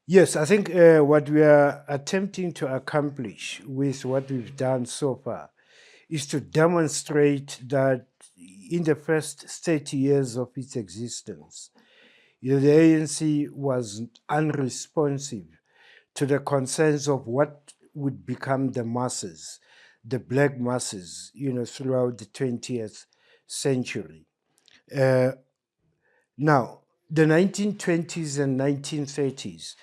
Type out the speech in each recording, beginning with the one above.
Yes, I think what we are attempting to accomplish with what we've done so far is to demonstrate that in the first 30 years of its existence, the ANC was unresponsive to the concerns of what would become the masses, the black masses, throughout the 20th century. Uh, Now, the 1920s and 1930s,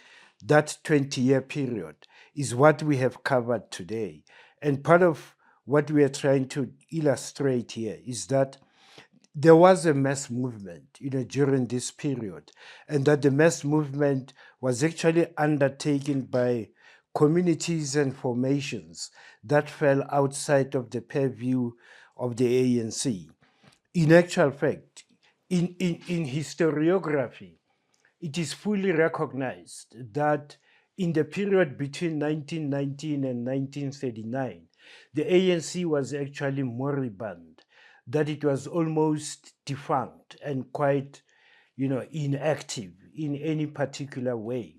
that 20-year period, is what we have covered today. And part of what we are trying to illustrate here is that there was a mass movement, during this period, and that the mass movement was actually undertaken by communities and formations that fell outside of the purview of the ANC. In actual fact, in historiography, it is fully recognized that in the period between 1919 and 1939, the ANC was actually moribund, that it was almost defunct and quite, inactive in any particular way.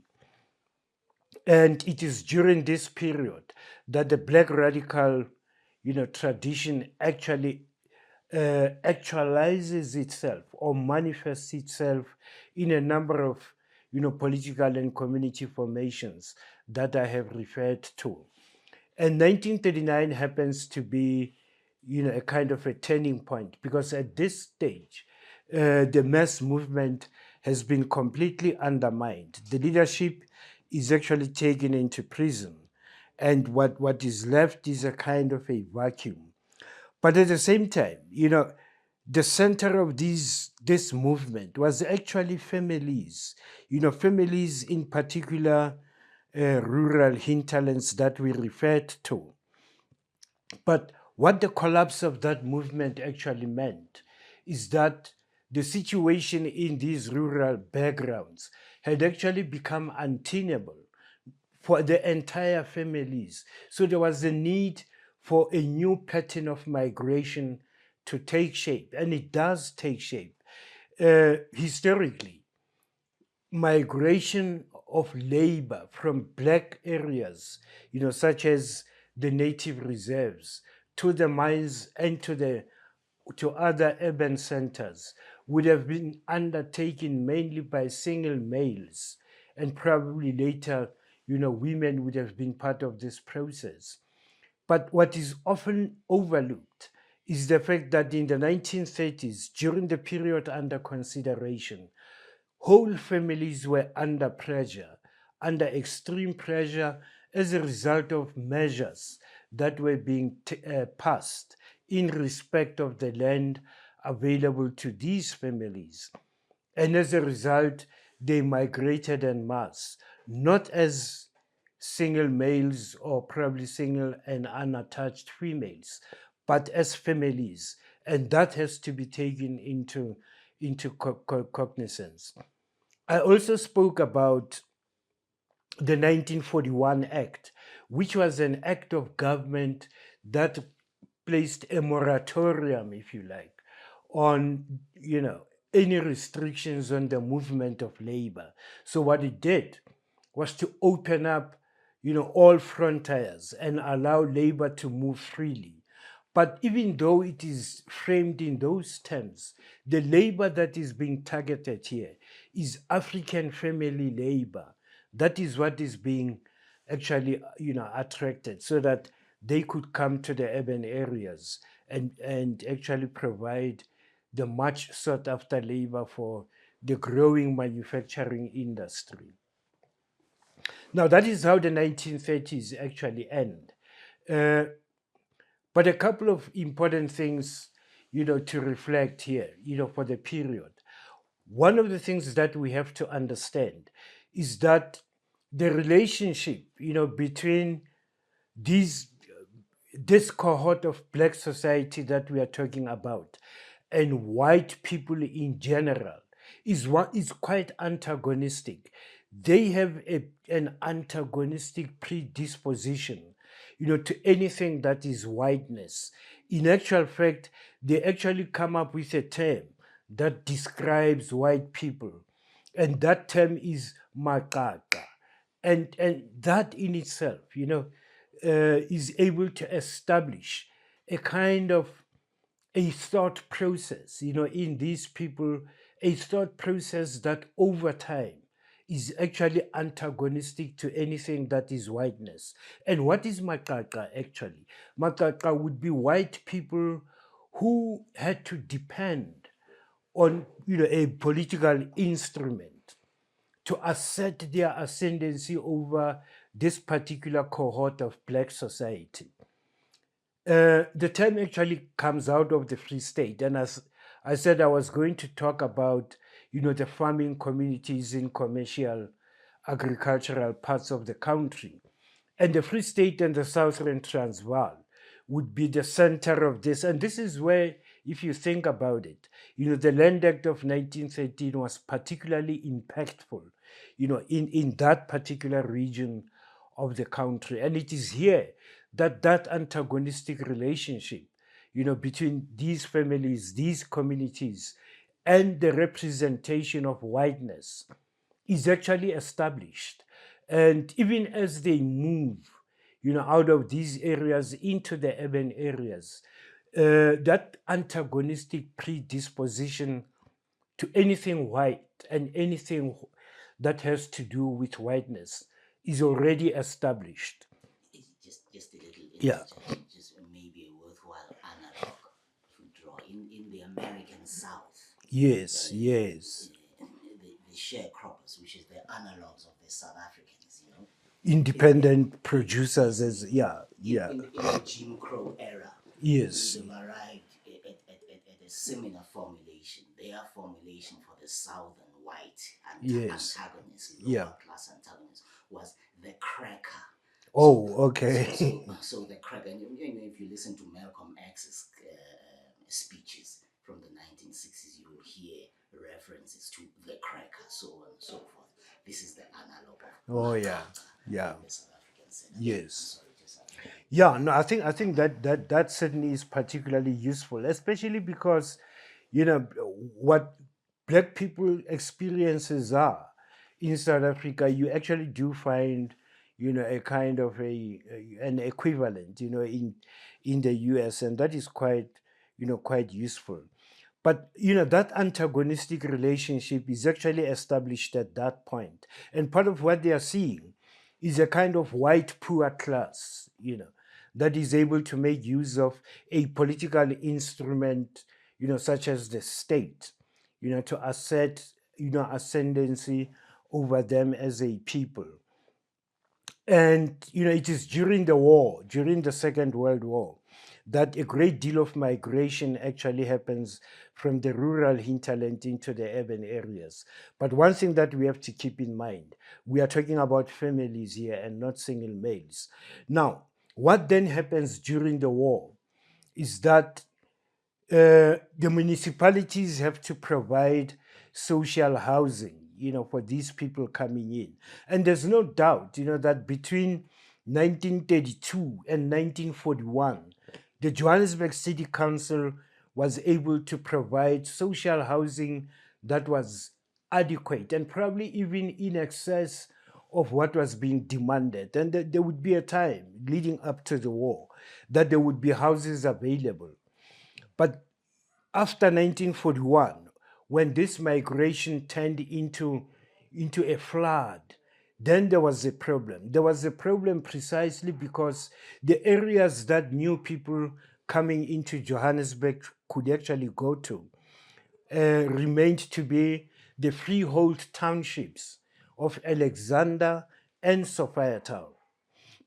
And it is during this period that the black radical, tradition actually actualizes itself or manifests itself in a number of political and community formations that I have referred to. And 1939 happens to be a kind of a turning point, because at this stage the mass movement has been completely undermined. The leadership is actually taken into prison, and what is left is a kind of a vacuum. But at the same time, the center of this movement was actually families, families in particular, rural hinterlands that we referred to. But what the collapse of that movement actually meant is that the situation in these rural backgrounds had actually become untenable for the entire families. So there was a need for a new pattern of migration to take shape, and it does take shape. Historically, migration of labor from black areas, such as the native reserves, to the mines and to other urban centers, would have been undertaken mainly by single males, and probably later, women would have been part of this process. But what is often overlooked is the fact that in the 1930s, during the period under consideration, whole families were under pressure, under extreme pressure, as a result of measures that were being passed in respect of the land available to these families. And as a result, they migrated en masse, not as single males or probably single and unattached females, but as families. And that has to be taken into cognizance. I also spoke about the 1941 Act, which was an act of government that placed a moratorium, if you like, on any restrictions on the movement of labor. So what it did was to open up all frontiers and allow labor to move freely. But even though it is framed in those terms, the labor that is being targeted here is African family labor. That is what is being actually, attracted, so that they could come to the urban areas and actually provide the much sought after labor for the growing manufacturing industry. Now, that is how the 1930s actually end. Uh, but a couple of important things, to reflect here, for the period. One of the things that we have to understand is that the relationship, between these this cohort of black society that we are talking about and white people in general is quite antagonistic. They have an antagonistic predisposition, to anything that is whiteness. In actual fact, they actually come up with a term that describes white people and that term is Makaka. And that in itself, is able to establish a kind of a thought process, in these people, a thought process that over time is actually antagonistic to anything that is whiteness. And what is Makaka actually? Makaka would be white people who had to depend on a political instrument to assert their ascendancy over this particular cohort of black society. The term actually comes out of the Free State, and as I said, I was going to talk about the farming communities in commercial agricultural parts of the country, and the Free State and the Southern Transvaal would be the center of this. And this is where, if you think about it, the Land Act of 1913 was particularly impactful, in that particular region of the country. And it is here that that antagonistic relationship, between these families, these communities, and the representation of whiteness is actually established. And even as they move, out of these areas into the urban areas, that antagonistic predisposition to anything white and anything that has to do with whiteness is already established. Just a little Yeah. just maybe a worthwhile analog to draw in the American South. Yes, yes. The sharecroppers, which is the analogs of the South Africans, Independent producers, as yeah. In the Jim Crow era, Yes. they've arrived at a similar formulation. Their formulation for the Southern white antagonist, lower class antagonist, was the cracker. Oh, okay. So the cracker, and if you listen to Malcolm X's speeches from the 1960s, you will hear references to the cracker, so on and so forth. This is the analog of the South African Senate. Yes. Yeah, no, I think that certainly is particularly useful, especially because what black people experiences are in South Africa. You actually do find a kind of an equivalent in the US, and that is quite useful. But that antagonistic relationship is actually established at that point, and part of what they are seeing is a kind of white poor class, that is able to make use of a political instrument, such as the state, to assert, ascendancy over them as a people. And it is during the war, during the Second World War, that a great deal of migration actually happens from the rural hinterland into the urban areas. But one thing that we have to keep in mind, we are talking about families here and not single males. Now, what then happens during the war is that the municipalities have to provide social housing, for these people coming in. And there's no doubt, that between 1932 and 1941, the Johannesburg City Council was able to provide social housing that was adequate and probably even in excess of what was being demanded. And there would be a time leading up to the war that there would be houses available. But after 1941, when this migration turned into a flood, then there was a problem. There was a problem precisely because the areas that new people coming into Johannesburg could actually go to remained to be the freehold townships of Alexander and Sophiatown.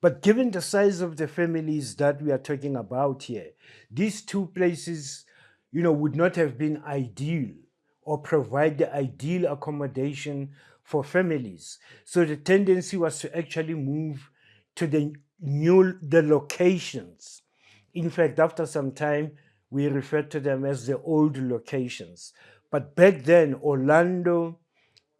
But given the size of the families that we are talking about here, these two places, would not have been ideal or provide the ideal accommodation for families. So the tendency was to actually move to the locations. In fact, after some time, we referred to them as the old locations. But back then, Orlando,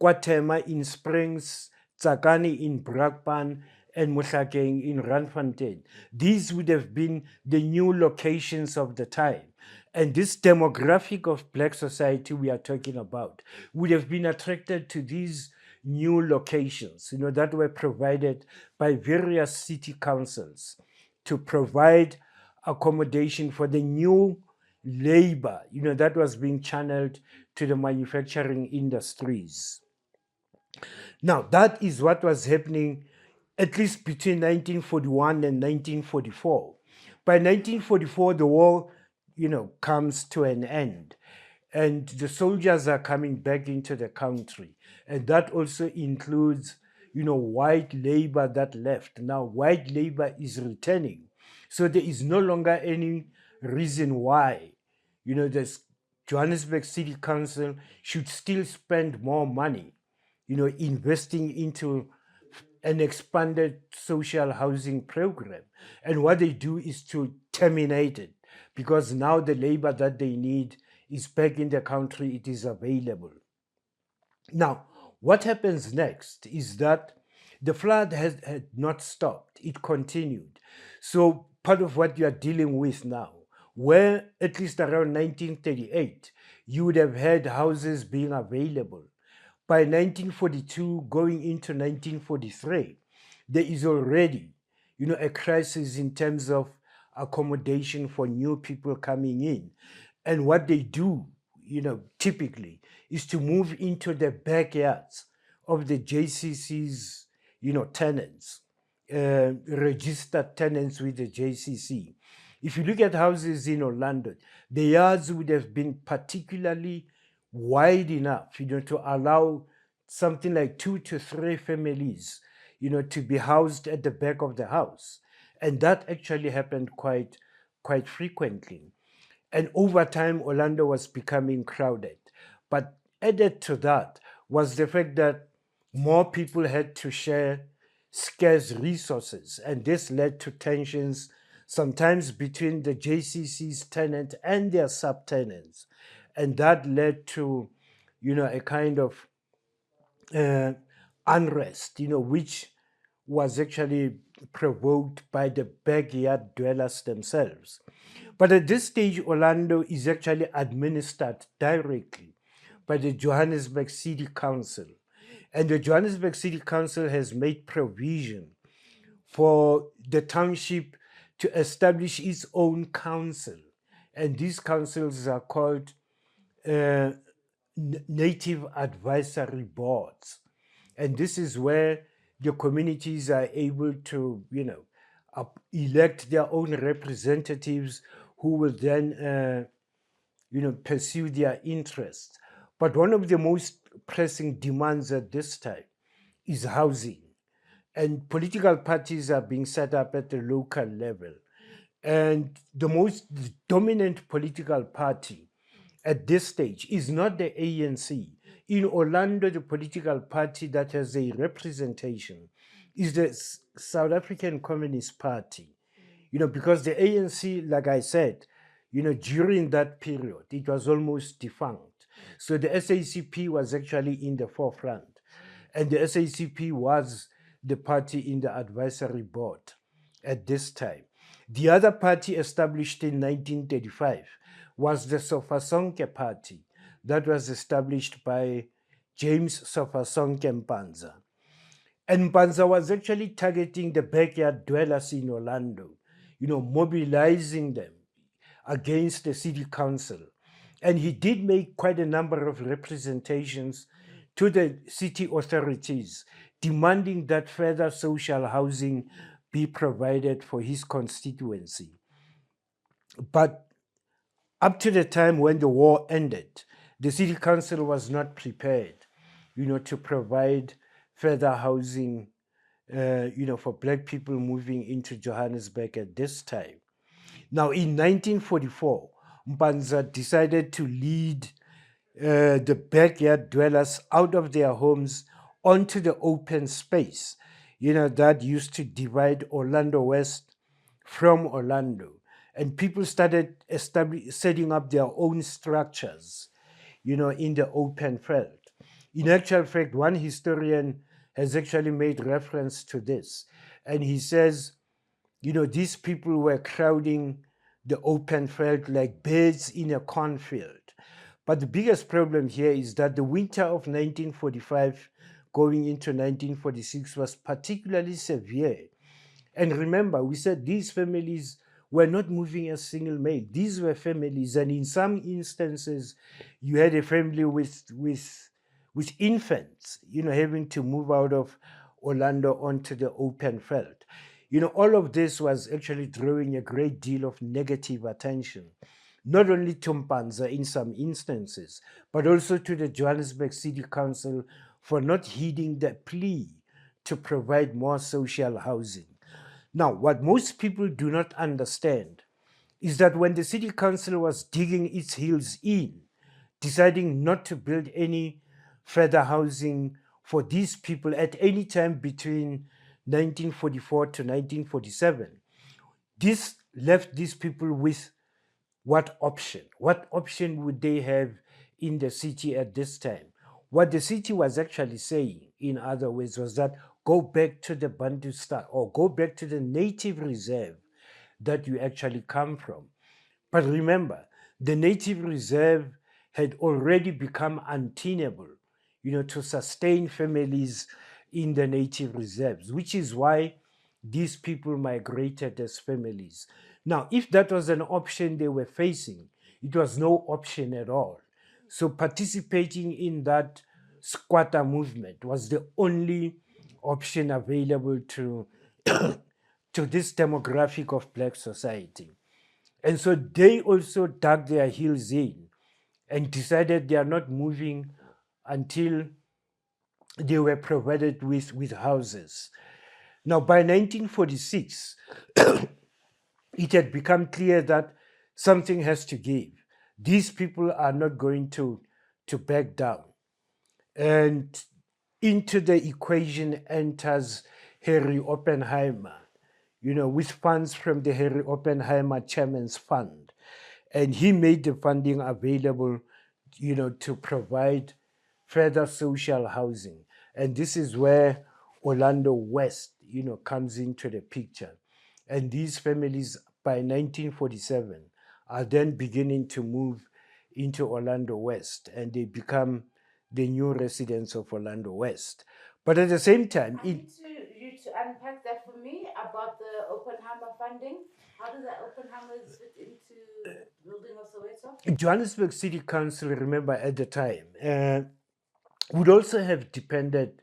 Kwatema in Springs, Tsakani in Brakpan, and Mohlakeng in Randfontein. These would have been the new locations of the time. And this demographic of black society we are talking about would have been attracted to these new locations, that were provided by various city councils to provide accommodation for the new labor, that was being channeled to the manufacturing industries. Now, that is what was happening at least between 1941 and 1944. By 1944, the war, comes to an end, and the soldiers are coming back into the country, and that also includes, white labor that left. Now, white labor is returning, so there is no longer any reason why, the Johannesburg City Council should still spend more money, investing into an expanded social housing program. And what they do is to terminate it, because now the labor that they need is back in the country, it is available. Now, what happens next is that the flood had not stopped, it continued. So, part of what you are dealing with now, where at least around 1938, you would have had houses being available. By 1942, going into 1943, there is already, a crisis in terms of accommodation for new people coming in. And what they do, typically, is to move into the backyards of the JCC's, tenants, registered tenants with the JCC. If you look at houses in Orlando, the yards would have been particularly wide enough, to allow something like 2 to 3 families, to be housed at the back of the house. And that actually happened quite frequently. And over time, Orlando was becoming crowded. But added to that was the fact that more people had to share scarce resources. And this led to tensions sometimes between the JCC's tenant and their subtenants. And that led to, a kind of uh, unrest, which was actually provoked by the backyard dwellers themselves. But at this stage, Orlando is actually administered directly by the Johannesburg City Council. And the Johannesburg City Council has made provision for the township to establish its own council. And these councils are called uh, native advisory boards. And this is where the communities are able to, elect their own representatives who will then, pursue their interests. But one of the most pressing demands at this time is housing. And political parties are being set up at the local level. And the most dominant political party at this stage is not the ANC. In Orlando, the political party that has a representation is the South African Communist Party. Because the ANC, like I said, during that period, it was almost defunct. So the SACP was actually in the forefront. And the SACP was the party in the advisory board at this time. The other party established in 1935 was the Sofasonke Party that was established by James Sofasonke Mpanza. And Mpanza was actually targeting the backyard dwellers in Orlando, mobilizing them against the city council. And he did make quite a number of representations to the city authorities, demanding that further social housing be provided for his constituency. But up to the time when the war ended, the city council was not prepared, to provide further housing, for black people moving into Johannesburg at this time. Now, in 1944, Mpanza decided to lead the backyard dwellers out of their homes onto the open space, that used to divide Orlando West from Orlando. And people started setting up their own structures, in the open field. In actual fact, one historian has actually made reference to this. And he says, these people were crowding the open field like birds in a cornfield. But the biggest problem here is that the winter of 1945 going into 1946 was particularly severe. And remember, we said these families were not moving as single male. These were families, and in some instances, you had a family with infants, having to move out of Orlando onto the open field. All of this was actually drawing a great deal of negative attention, not only to Mpanza in some instances, but also to the Johannesburg City Council for not heeding the plea to provide more social housing. Now, what most people do not understand is that when the city council was digging its heels in, deciding not to build any further housing for these people at any time between 1944 to 1947, this left these people with what option? What option would they have in the city at this time? What the city was actually saying, in other words, was that go back to the Bantu style or go back to the native reserve that you actually come from. But remember, the native reserve had already become untenable, to sustain families in the native reserves, which is why these people migrated as families. Now, if that was an option they were facing, it was no option at all. So participating in that squatter movement was the only option available to to this demographic of black society. And so they also dug their heels in and decided they are not moving until they were provided with houses. Now, by 1946, it had become clear that something has to give. These people are not going to back down. And into the equation enters Harry Oppenheimer, with funds from the Harry Oppenheimer Chairman's Fund. And he made the funding available, to provide further social housing. And this is where Orlando West, comes into the picture. And these families by 1947 are then beginning to move into Orlando West, and they become the new residents of Orlando West. But at the same time, I need you to unpack that for me about the Oppenheimer funding. How does that Oppenheimers fit into building of Soweto? Johannesburg City Council, remember at the time, would also have depended,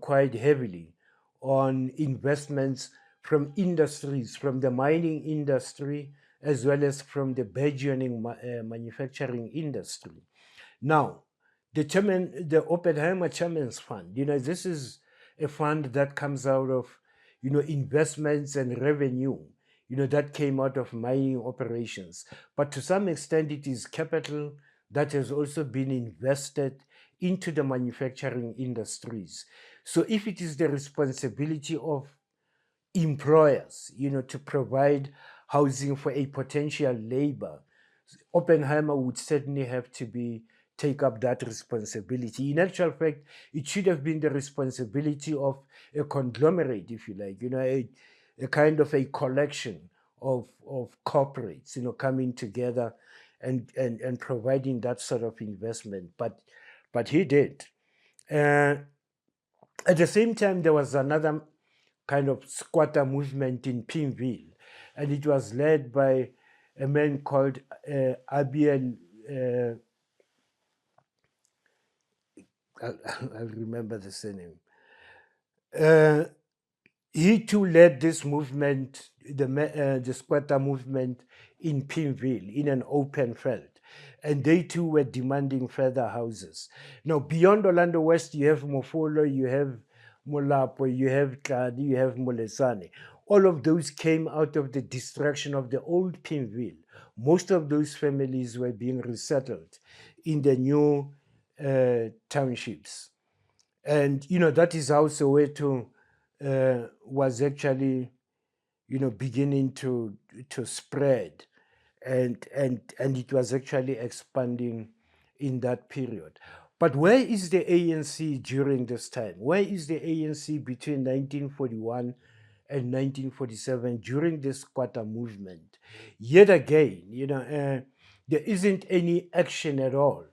quite heavily on investments from industries, from the mining industry, as well as from the burgeoning manufacturing industry. Now, the Oppenheimer Chairman's Fund, this is a fund that comes out of, investments and revenue, that came out of mining operations. But to some extent, it is capital that has also been invested into the manufacturing industries. So if it is the responsibility of employers, to provide housing for a potential labor, Oppenheimer would certainly have to take up that responsibility. In actual fact, it should have been the responsibility of a conglomerate, if you like, a kind of a collection of corporates, coming together and providing that sort of investment. But he did. Uh, at the same time, there was another kind of squatter movement in Pimville, and it was led by a man called Abiel. I'll remember the surname. Uh, he too led this movement, the squatter movement in Pimville, in an open field. And they too were demanding further houses. Now, beyond Orlando West, you have Mofolo, you have Molapo, you have Tladi, you have Molesane. All of those came out of the destruction of the old Pimville. Most of those families were being resettled in the new townships. And, that is how Soweto was actually, beginning to spread, and it was actually expanding in that period. But where is the ANC during this time? Where is the ANC between 1941 and 1947 during this squatter movement? Yet again, there isn't any action at all,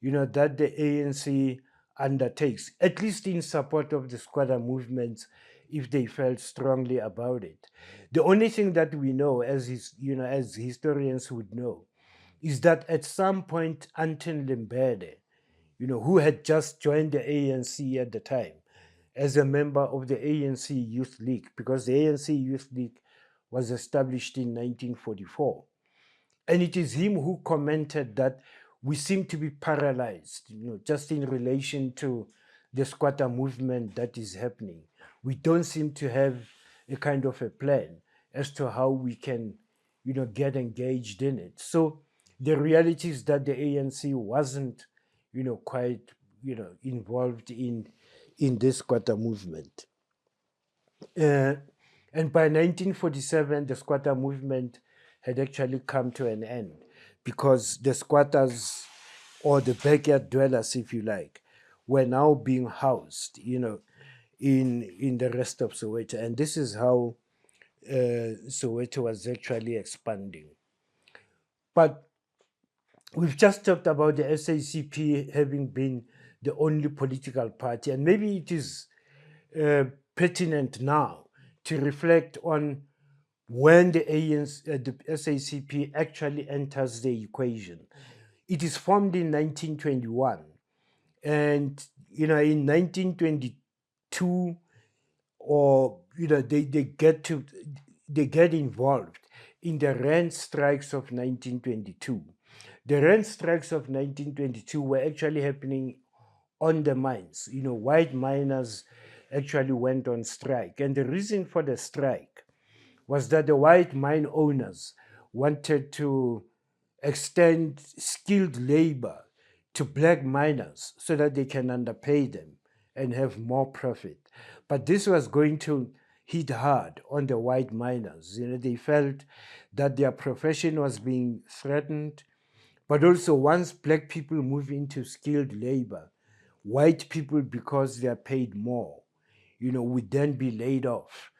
that the ANC undertakes, at least in support of the squatter movements, if they felt strongly about it. The only thing that we know, as historians would know, is that at some point, Anton Lembede, who had just joined the ANC at the time as a member of the ANC Youth League, because the ANC Youth League was established in 1944. And it is him who commented that we seem to be paralyzed, just in relation to the squatter movement that is happening. We don't seem to have a kind of a plan as to how we can, get engaged in it. So the reality is that the ANC wasn't, quite, involved in this squatter movement. Uh, and by 1947, the squatter movement had actually come to an end because the squatters, or the backyard dwellers, if you like, were now being housed, in the rest of Soweto. And this is how Soweto was actually expanding. But we've just talked about the SACP having been the only political party, and maybe it is pertinent now to reflect on when the the SACP actually enters the equation. It is formed in 1921, and in 1922, or they get involved in the rent strikes of 1922. The rent strikes of 1922 were actually happening on the mines. White miners actually went on strike. And the reason for the strike was that the white mine owners wanted to extend skilled labor to black miners so that they can underpay them and have more profit. But this was going to hit hard on the white miners. They felt that their profession was being threatened. But also, once black people move into skilled labor, white people, because they are paid more, would then be laid off.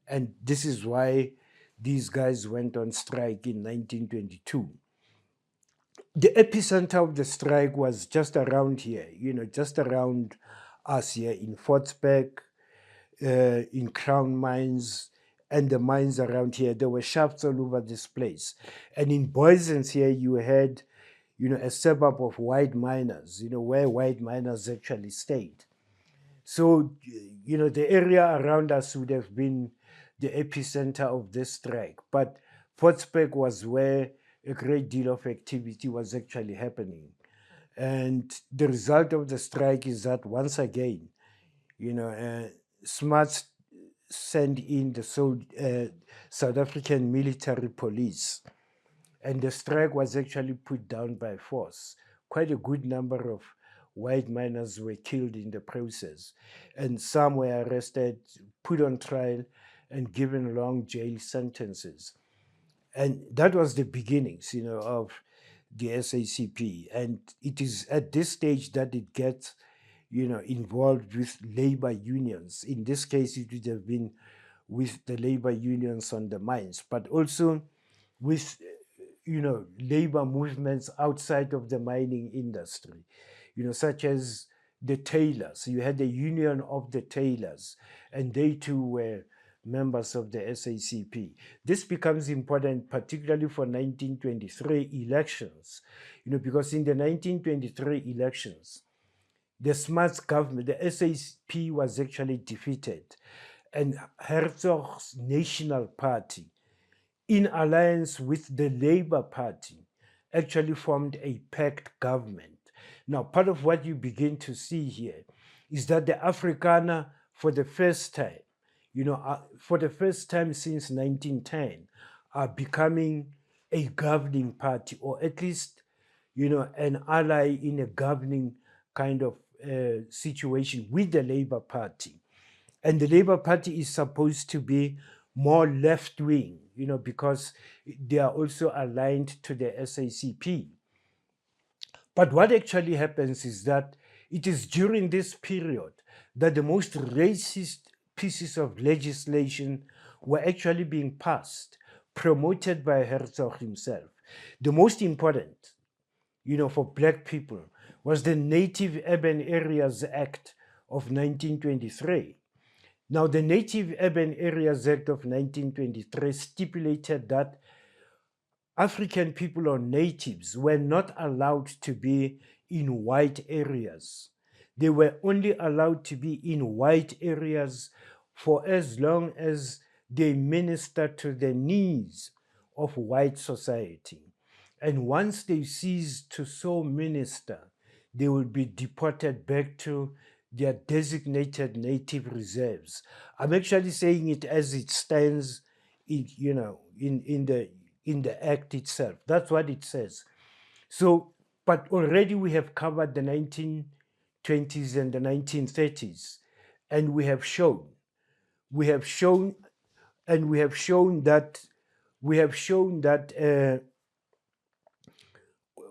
And this is why these guys went on strike in 1922. The epicenter of the strike was just around here, just around us here in Fortsburg, in Crown Mines, and the mines around here. There were shafts all over this place. And in Boysens here, you had, a suburb of white miners, where white miners actually stayed. So, the area around us would have been the epicenter of this strike. But Pottsburg was where a great deal of activity was actually happening. And the result of the strike is that once again, Smuts sent in the South African military police, and the strike was actually put down by force. Quite a good number of white miners were killed in the process, and some were arrested, put on trial, and given long jail sentences. And that was the beginnings, of the SACP. And it is at this stage that it gets, involved with labor unions. In this case, it would have been with the labor unions on the mines, but also with labor movements outside of the mining industry, such as the tailors. You had the Union of the Tailors, and they too were members of the SACP. This becomes important, particularly for 1923 elections, because in the 1923 elections, the Smuts government, the SACP, was actually defeated, and Herzog's National Party, in alliance with the Labour Party, actually formed a pact government. Now, part of what you begin to see here is that the Afrikaner, for the first time, for the first time since 1910, are becoming a governing party, or at least, an ally in a governing kind of situation with the Labour Party. And the Labour Party is supposed to be more left wing, because they are also aligned to the SACP. But what actually happens is that it is during this period that the most racist pieces of legislation were actually being passed, promoted by Herzog himself. The most important, for black people was the Native Urban Areas Act of 1923. Now, the Native Urban Areas Act of 1923 stipulated that African people or natives were not allowed to be in white areas. They were only allowed to be in white areas for as long as they ministered to the needs of white society. And once they ceased to so minister, they will be deported back to their designated native reserves. I'm actually saying it as it stands in the act itself. That's what it says. So, but already we have covered the 1920s and the 1930s, and we have shown, and we have shown that, we have shown that,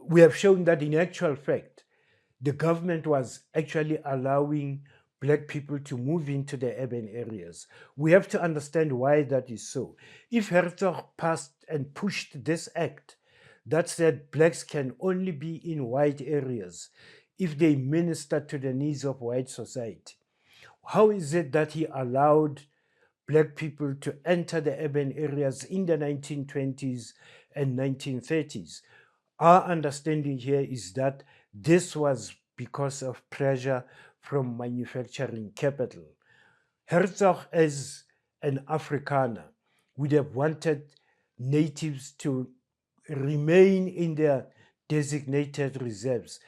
we have shown that in actual fact, the government was actually allowing black people to move into the urban areas. We have to understand why that is so. If Herzog passed and pushed this act that said blacks can only be in white areas if they minister to the needs of white society, how is it that he allowed black people to enter the urban areas in the 1920s and 1930s? Our understanding here is that this was because of pressure from manufacturing capital. Herzog, as an Afrikaner, would have wanted natives to remain in their designated reserves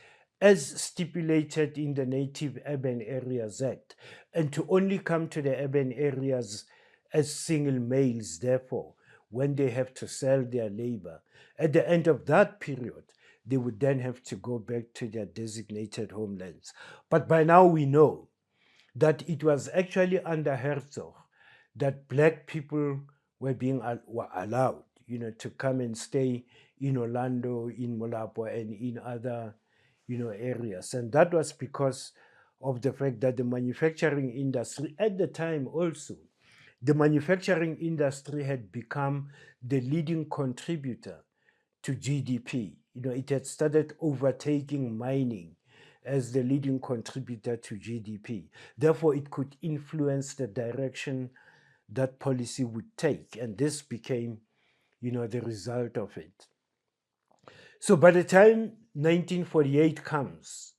as stipulated in the Native Urban Areas Act, and to only come to the urban areas as single males, therefore, when they have to sell their labor. At the end of that period, they would then have to go back to their designated homelands. But by now we know that it was actually under Herzog that black people were allowed, to come and stay in Orlando, in Molapo, and in other, areas. And that was because of the fact that the manufacturing industry at the time also, the manufacturing industry had become the leading contributor to GDP. It had started overtaking mining as the leading contributor to GDP. Therefore, it could influence the direction that policy would take. And this became, the result of it. So by the time 1948 comes,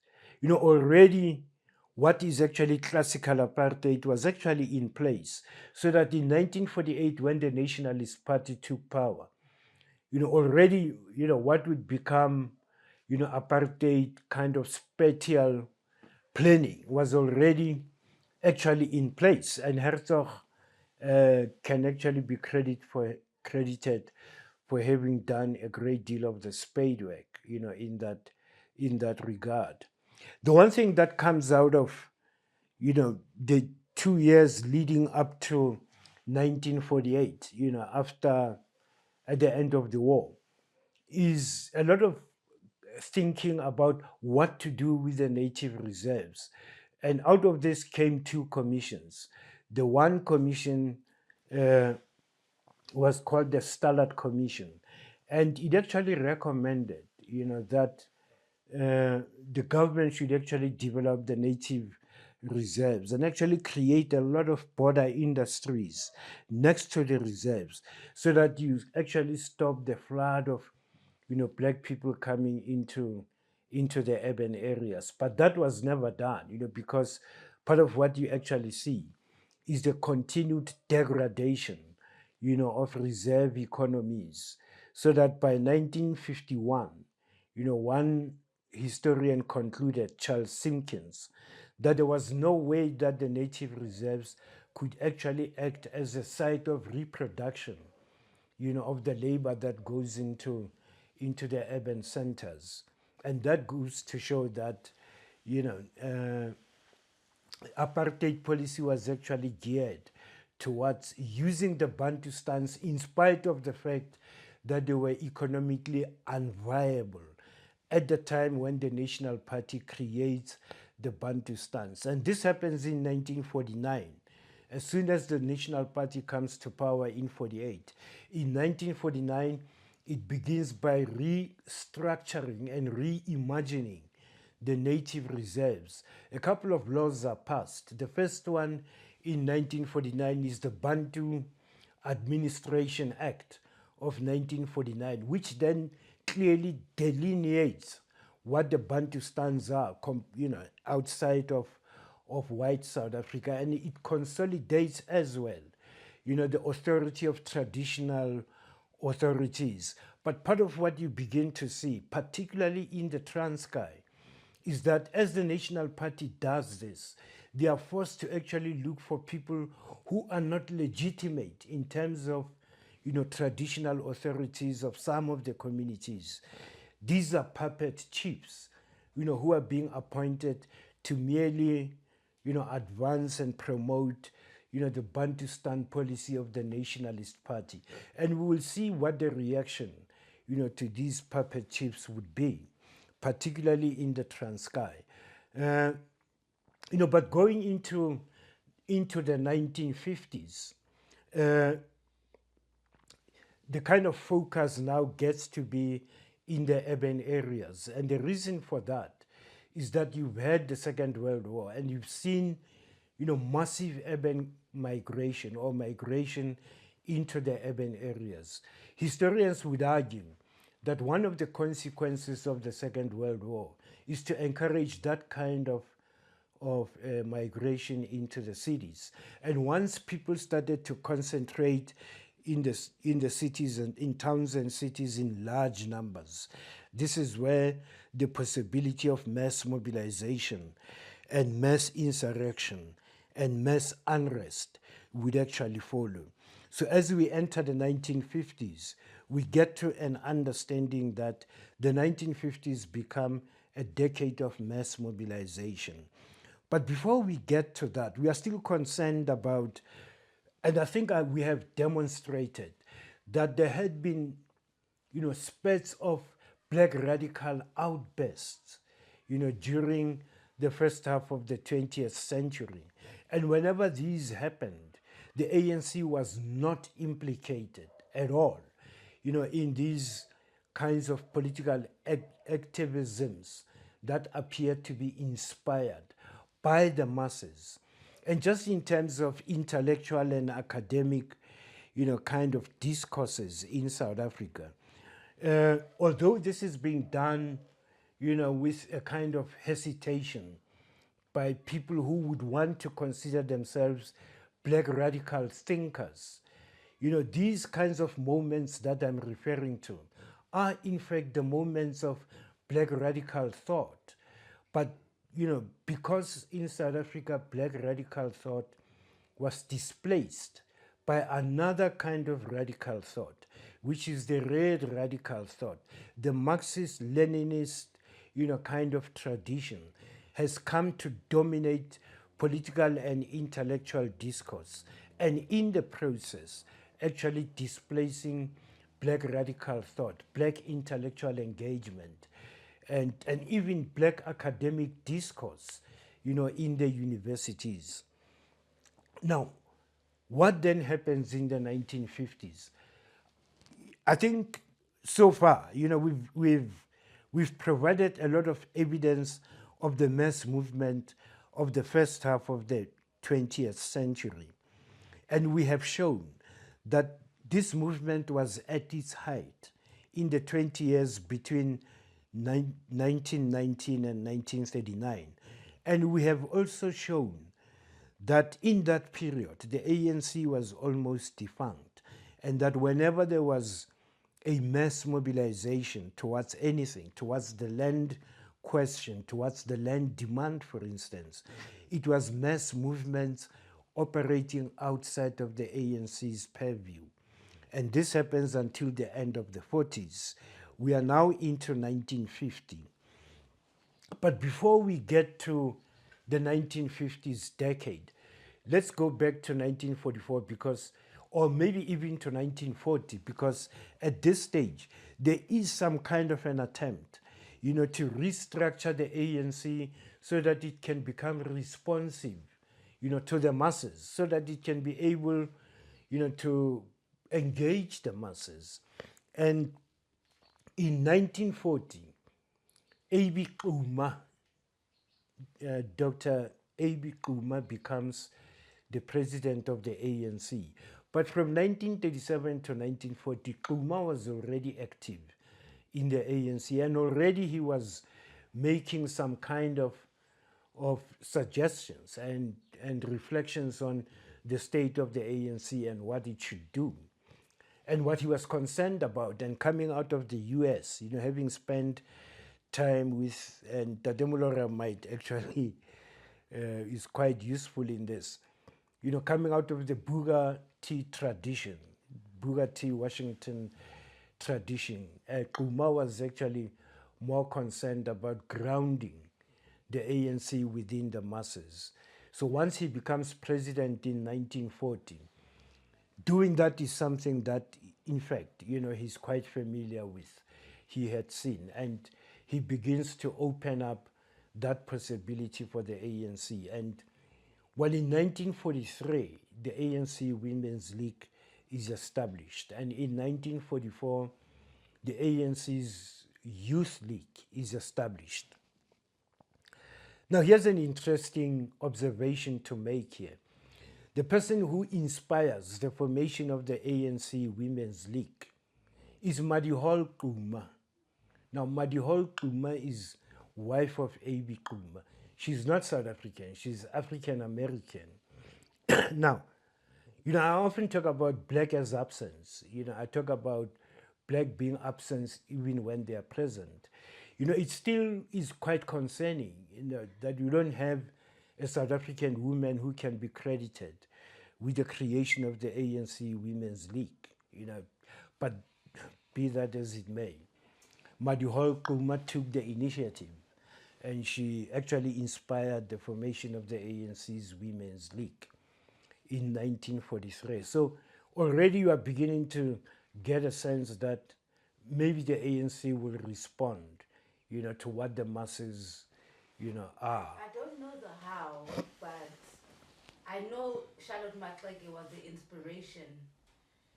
already what is actually classical apartheid was actually in place. So that in 1948, when the Nationalist Party took power, already, what would become, apartheid kind of spatial planning was already actually in place. And Herzog can actually be credited for having done a great deal of the spade work, in that regard. The one thing that comes out of, the 2 years leading up to 1948, at the end of the war, is a lot of thinking about what to do with the native reserves. And out of this came two commissions. The one commission was called the Stallard Commission. And it actually recommended, that the government should actually develop the native reserves and actually create a lot of border industries next to the reserves so that you actually stop the flood of black people coming into the urban areas. But that was never done, because part of what you actually see is the continued degradation, of reserve economies. So that by 1951, one historian concluded, Charles Simpkins, that there was no way that the native reserves could actually act as a site of reproduction, of the labor that goes into the urban centers. And that goes to show that, apartheid policy was actually geared towards using the Bantustans in spite of the fact that they were economically unviable at the time when the National Party creates the Bantustans. And this happens in 1949. as soon as the National Party comes to power in 48. In 1949, it begins by restructuring and reimagining the native reserves. A couple of laws are passed. The first one in 1949 is the Bantu Administration Act of 1949, which then clearly delineates what the Bantustans are, outside of white South Africa, and it consolidates as well, the authority of traditional authorities. But part of what you begin to see, particularly in the Transkei, is that as the National Party does this, they are forced to actually look for people who are not legitimate in terms of, traditional authorities of some of the communities. These are puppet chiefs, who are being appointed to merely, advance and promote, the Bantustan policy of the Nationalist Party. And we will see what the reaction, to these puppet chiefs would be, particularly in the Transkei. But going into the 1950s, the kind of focus now gets to be in the urban areas. And the reason for that is that you've had the Second World War and you've seen, massive urban migration or migration into the urban areas. Historians would argue that one of the consequences of the Second World War is to encourage that kind of migration into the cities. And once people started to concentrate in the cities and in towns and cities in large numbers, this is where the possibility of mass mobilization and mass insurrection and mass unrest would actually follow. So as we enter the 1950s, we get to an understanding that the 1950s become a decade of mass mobilization. But before we get to that, we are still concerned about, and I think we have demonstrated that there had been, spurts of black radical outbursts, during the first half of the 20th century. And whenever these happened, the ANC was not implicated at all, in these kinds of political activisms that appear to be inspired by the masses. And just in terms of intellectual and academic, kind of discourses in South Africa, although this is being done, with a kind of hesitation by people who would want to consider themselves black radical thinkers, these kinds of moments that I'm referring to are in fact the moments of black radical thought. But, because in South Africa, black radical thought was displaced by another kind of radical thought, which is the red radical thought. The Marxist-Leninist, kind of tradition has come to dominate political and intellectual discourse, and in the process, actually displacing black radical thought, black intellectual engagement, and even black academic discourse, in the universities. Now, what then happens in the 1950s? I think so far, we've provided a lot of evidence of the mass movement of the first half of the 20th century. And we have shown that this movement was at its height in the 20 years between 1919 and 1939. And we have also shown that in that period, the ANC was almost defunct, and that whenever there was a mass mobilization towards anything, towards the land question, towards the land demand, for instance, it was mass movements operating outside of the ANC's purview. And this happens until the end of the 40s. We are now into 1950. But before we get to the 1950s decade, let's go back to 1944 because, or maybe even to 1940, because at this stage, there is some kind of an attempt, to restructure the ANC so that it can become responsive, to the masses so that it can be able, to engage the masses. And in 1940, A.B. Kuma, Dr. A.B. Kuma becomes the president of the ANC. But from 1937 to 1940, Kuma was already active in the ANC, and already he was making some kind of suggestions and reflections on the state of the ANC and what it should do and what he was concerned about. And coming out of the US, having spent time with, and Tademulora might actually is quite useful in this, coming out of the Booker T tradition, Booker T Washington tradition, Kuma was actually more concerned about grounding the ANC within the masses. So once he becomes president in 1940, doing that is something that, in fact, he's quite familiar with. He had seen, and he begins to open up that possibility for the ANC. And well, in 1943, the ANC Women's League is established, and in 1944, the ANC's Youth League is established. Now, here's an interesting observation to make here. The person who inspires the formation of the ANC Women's League is Madihol Kuma. Now, Madihol Kuma is wife of A.B. Kuma. She's not South African, she's African American. Now, I often talk about black as absence. I talk about black being absent even when they are present. It still is quite concerning, that you don't have a South African woman who can be credited with the creation of the ANC Women's League. But be that as it may, Madihol Kuma took the initiative, and she actually inspired the formation of the ANC's Women's League in 1943. So already you are beginning to get a sense that maybe the ANC will respond, to what the masses, are. I don't know the how, but I know Charlotte Maxlake was the inspiration,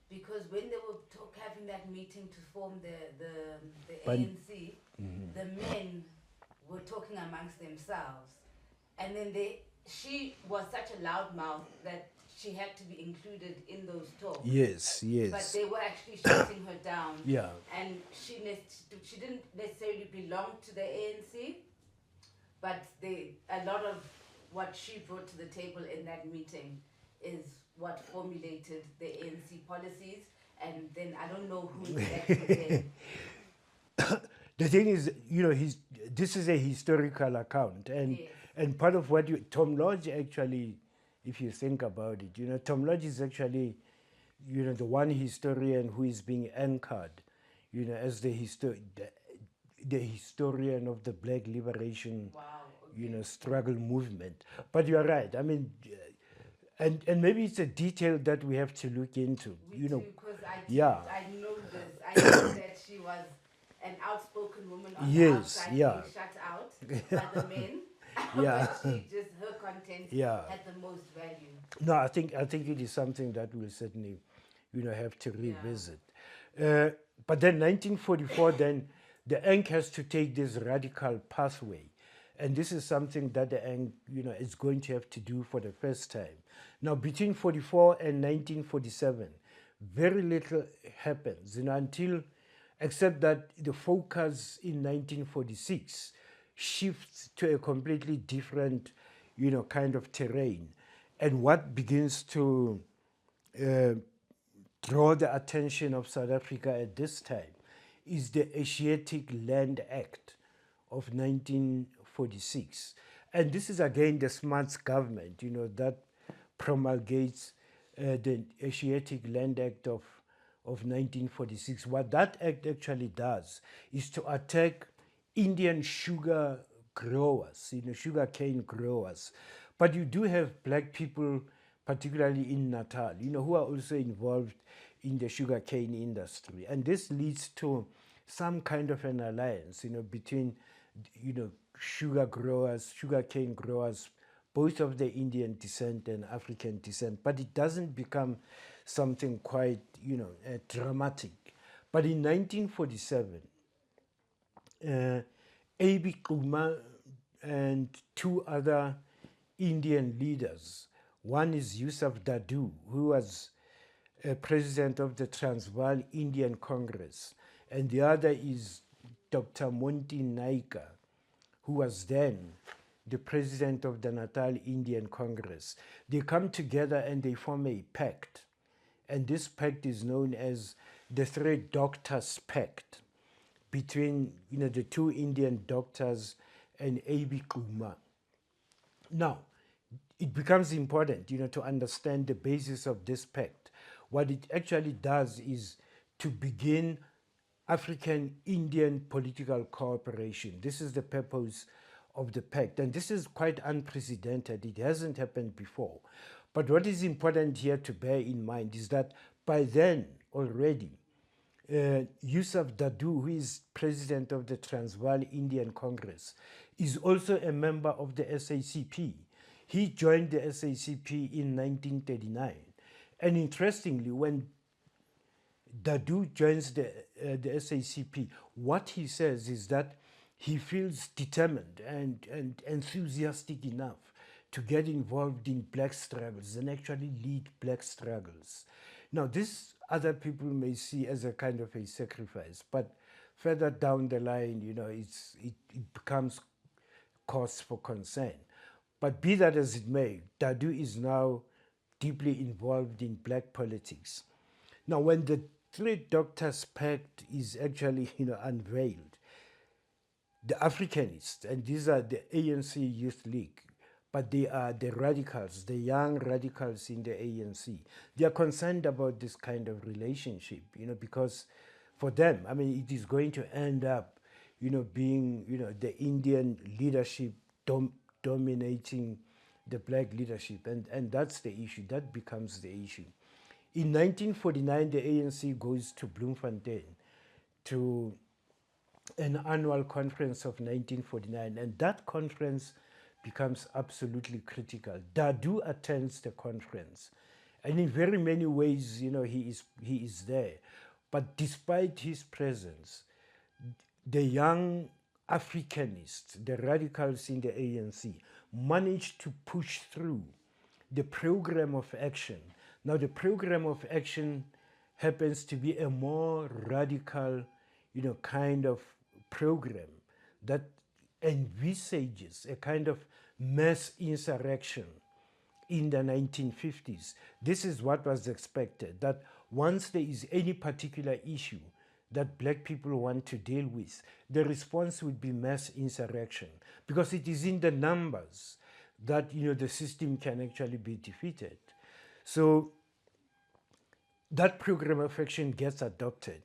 because when they were having that meeting to form the ANC, the men were talking amongst themselves, and then she was such a loudmouth that she had to be included in those talks. Yes. But they were actually shutting her down. Yeah. And she didn't necessarily belong to the ANC, but a lot of what she brought to the table in that meeting is what formulated the ANC policies. And then I don't know who exactly then. The thing is, this is a historical account, and Yes. and part of what Tom Lodge actually, if you think about it, Tom Lodge is actually, the one historian who is being anchored, as the historian of the Black liberation, Wow. Okay. struggle movement. But you're right. I mean, and maybe it's a detail that we have to look into. Because Yeah. I know this. I know that she was an outspoken woman on the Yes, outside, yeah. being shut out by the men. Yeah. But her content Yeah. had the most value. No, I think it is something that we'll certainly, have to revisit. But then 1944, then the ANC has to take this radical pathway, and this is something that the ANC, is going to have to do for the first time. Now, between 44 and 1947, very little happens, except that the focus in 1946 shifts to a completely different, kind of terrain. And what begins to draw the attention of South Africa at this time is the Asiatic Land Act of 1946. And this is again the Smuts government, that promulgates the Asiatic Land Act of 1946. What that act actually does is to attack Indian sugar growers, sugar cane growers. But you do have black people, particularly in Natal, who are also involved in the sugar cane industry. And this leads to some kind of an alliance, between, sugar cane growers, both of the Indian descent and African descent, but it doesn't become something quite, dramatic. But in 1947, A.B. Kuma and two other Indian leaders, one is Yusuf Dadu, who was president of the Transvaal Indian Congress, and the other is Dr. Monty Naika, who was then the president of the Natal Indian Congress. They come together and they form a pact. And this pact is known as the Three Doctors Pact between the two Indian doctors and A.B. Kuma. Now, it becomes important to understand the basis of this pact. What it actually does is to begin African Indian political cooperation. This is the purpose of the pact, and this is quite unprecedented. It hasn't happened before. But what is important here to bear in mind is that by then already, Yusuf Dadu, who is president of the Transvaal Indian Congress, is also a member of the SACP. He joined the SACP in 1939. And interestingly, when Dadu joins the SACP, what he says is that he feels determined and enthusiastic enough to get involved in black struggles and actually lead black struggles. Now, this other people may see as a kind of a sacrifice, but further down the line, it becomes cause for concern. But be that as it may, Dadu is now deeply involved in black politics. Now, when the Three Doctors Pact is actually, unveiled, the Africanists, and these are the ANC Youth League, but they are the radicals, the young radicals in the ANC. They are concerned about this kind of relationship, because for them, it is going to end up, being, the Indian leadership dominating the black leadership. And that's the issue. That becomes the issue. In 1949, the ANC goes to Bloemfontein to an annual conference of 1949, and that conference becomes absolutely critical. Dadu attends the conference, and in very many ways, he is there. But despite his presence, the young Africanists, the radicals in the ANC, managed to push through the program of action. Now, the program of action happens to be a more radical, kind of program that envisages a kind of mass insurrection in the 1950s. This is what was expected, that once there is any particular issue that black people want to deal with, the response would be mass insurrection, because it is in the numbers that the system can actually be defeated. So that program of action gets adopted.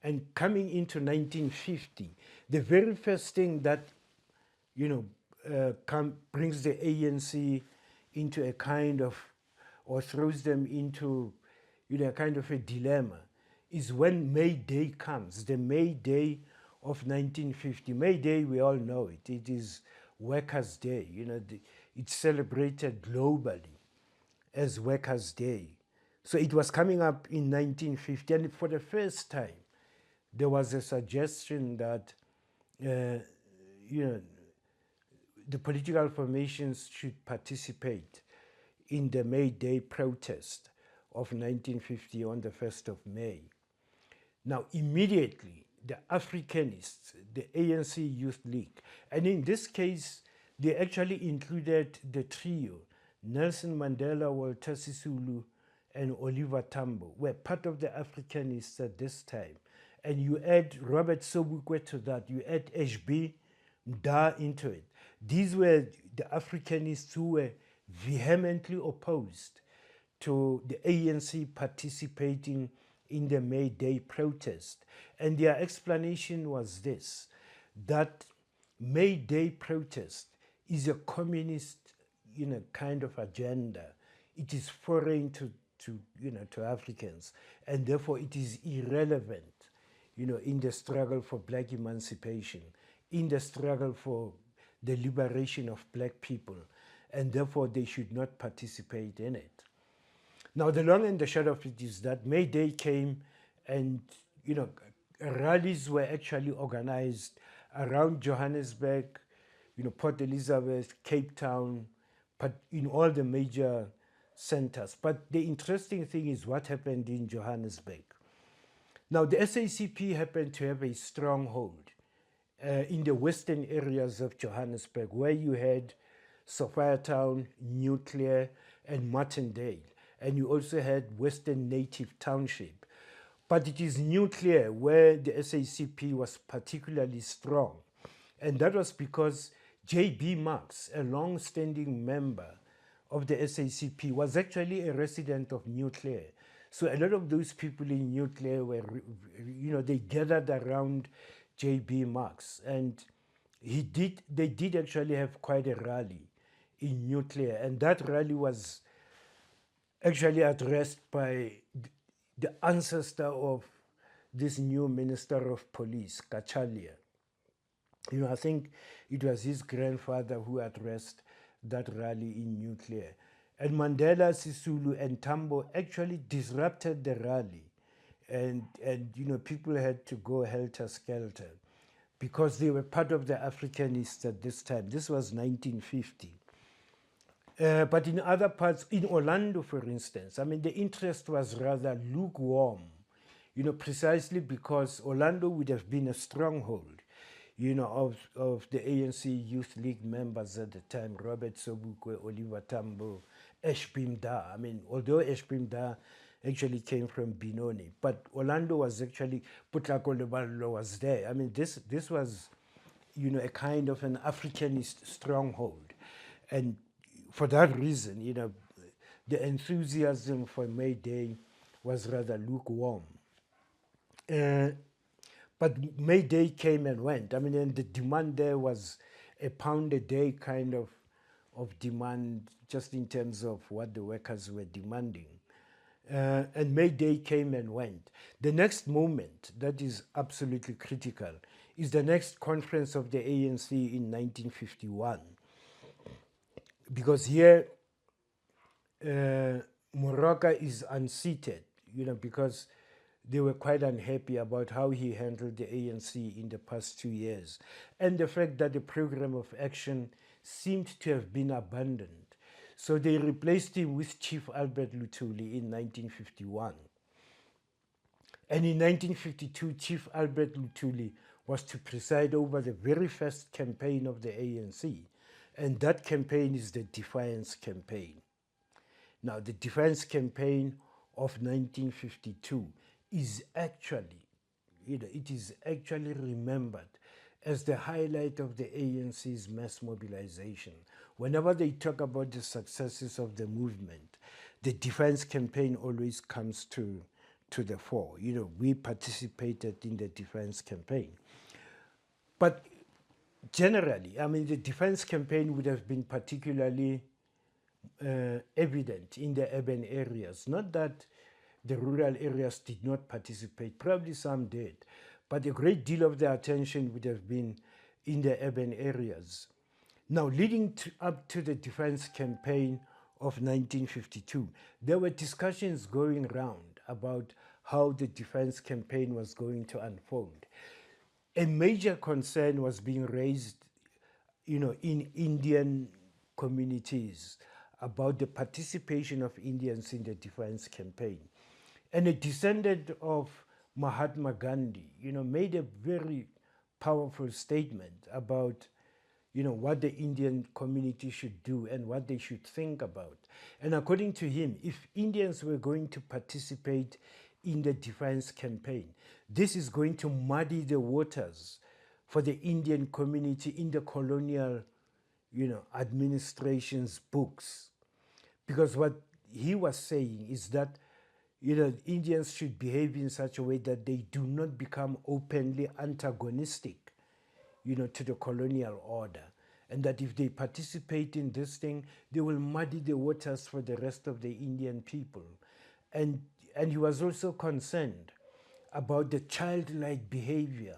And coming into 1950, the very first thing that brings the ANC into a kind of, or throws them into a kind of a dilemma, is when May Day comes, the May Day of 1950. May Day, we all know it. It is Workers' Day. It's celebrated globally as Workers' Day. So it was coming up in 1950, and for the first time, there was a suggestion that, the political formations should participate in the May Day protest of 1950 on the 1st of May. Now, immediately, the Africanists, the ANC Youth League, and in this case, they actually included the trio, Nelson Mandela, Walter Sisulu, and Oliver Tambo, were part of the Africanists at this time. And you add Robert Sobukwe to that, you add HB Mda into it. These were the Africanists who were vehemently opposed to the ANC participating in the May Day protest. And their explanation was this, that May Day protest is a communist, kind of agenda. It is foreign to Africans, and therefore it is irrelevant, in the struggle for black emancipation, in the struggle for the liberation of black people. and therefore they should not participate in it. Now, the long and the short of it is that May Day came, and you know, rallies were actually organized around Johannesburg, Port Elizabeth, Cape Town, but in all the major centers. But the interesting thing is what happened in Johannesburg. Now, the SACP happened to have a stronghold in the western areas of Johannesburg, where you had Sophiatown, Nuclear, and Martindale. And you also had Western Native Township. But it is Nuclear where the SACP was particularly strong. And that was because J.B. Marx, a long-standing member of the SACP, was actually a resident of Nuclear. So a lot of those people in Nuclear were, they gathered around J.B. Marx, and they did actually have quite a rally in Nuclear, and that rally was actually addressed by the ancestor of this new Minister of Police, Kachalia. I think it was his grandfather who addressed that rally in Nuclear. And Mandela, Sisulu, and Tambo actually disrupted the rally. And people had to go helter-skelter because they were part of the Africanists at this time. This was 1950. But in other parts, in Orlando, for instance, the interest was rather lukewarm, precisely because Orlando would have been a stronghold, of the ANC Youth League members at the time, Robert Sobukwe, Oliver Tambo, Ashbim Da. Although Ashbim Da actually came from Benoni, but Orlando was actually, Putlako Lebelo was there. This was, a kind of an Africanist stronghold. And for that reason, the enthusiasm for May Day was rather lukewarm. But May Day came and went. And the demand there was a pound a day kind of demand, just in terms of what the workers were demanding. And May Day came and went. The next moment that is absolutely critical is the next conference of the ANC in 1951. Because here, Moroka is unseated, because they were quite unhappy about how he handled the ANC in the past 2 years, and the fact that the program of action seemed to have been abandoned. So they replaced him with Chief Albert Luthuli in 1951. And in 1952, Chief Albert Luthuli was to preside over the very first campaign of the ANC. And that campaign is the Defiance Campaign. Now, the Defiance Campaign of 1952 is actually, it is actually remembered as the highlight of the ANC's mass mobilization. Whenever they talk about the successes of the movement, the Defiance Campaign always comes to the fore. We participated in the Defiance Campaign. But generally, the Defiance Campaign would have been particularly evident in the urban areas. Not that the rural areas did not participate, probably some did, but a great deal of the attention would have been in the urban areas. Now, leading up to the Defiance Campaign of 1952, there were discussions going around about how the Defiance Campaign was going to unfold. A major concern was being raised, in Indian communities about the participation of Indians in the Defiance Campaign. And a descendant of Mahatma Gandhi, made a very powerful statement about, what the Indian community should do and what they should think about. And according to him, if Indians were going to participate in the Defiance Campaign, this is going to muddy the waters for the Indian community in the colonial, administration's books. Because what he was saying is that, Indians should behave in such a way that they do not become openly antagonistic, to the colonial order. And that if they participate in this thing, they will muddy the waters for the rest of the Indian people. And he was also concerned about the childlike behavior,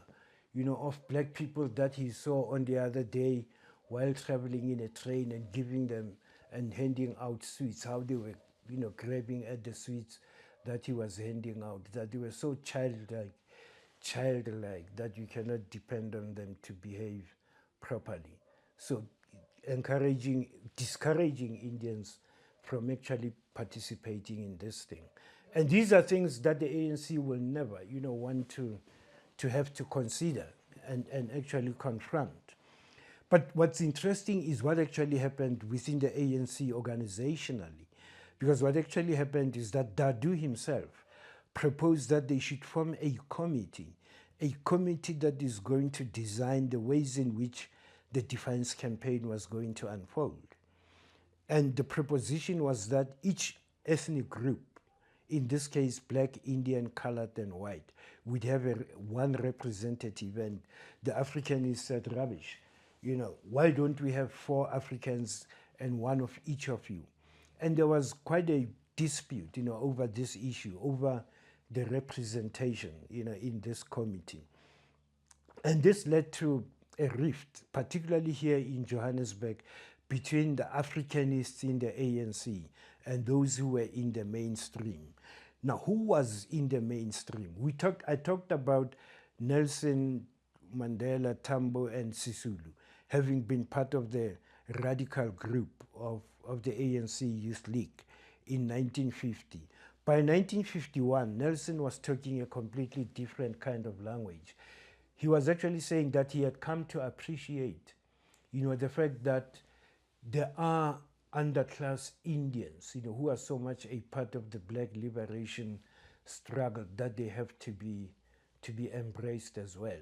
of black people that he saw on the other day while traveling in a train and giving them and handing out sweets, how they were, grabbing at the sweets that he was handing out, that they were so childlike that you cannot depend on them to behave properly. So discouraging Indians from actually participating in this thing. And these are things that the ANC will never, want to have to consider and actually confront. But what's interesting is what actually happened within the ANC organizationally. Because what actually happened is that Dadu himself proposed that they should form a committee that is going to design the ways in which the defiance campaign was going to unfold. And the proposition was that each ethnic group, in this case black, Indian, colored, and white, would have one representative. And the Africanists said, rubbish. Why don't we have 4 Africans and one of each of you? And there was quite a dispute, over this issue, over the representation, in this committee. And this led to a rift, particularly here in Johannesburg, between the Africanists in the ANC and those who were in the mainstream. Now, who was in the mainstream? I talked about Nelson Mandela, Tambo, and Sisulu having been part of the radical group of the ANC Youth League in 1950. By 1951, Nelson was talking a completely different kind of language. He was actually saying that he had come to appreciate, the fact that there are underclass Indians, who are so much a part of the black liberation struggle that they have to be embraced as well.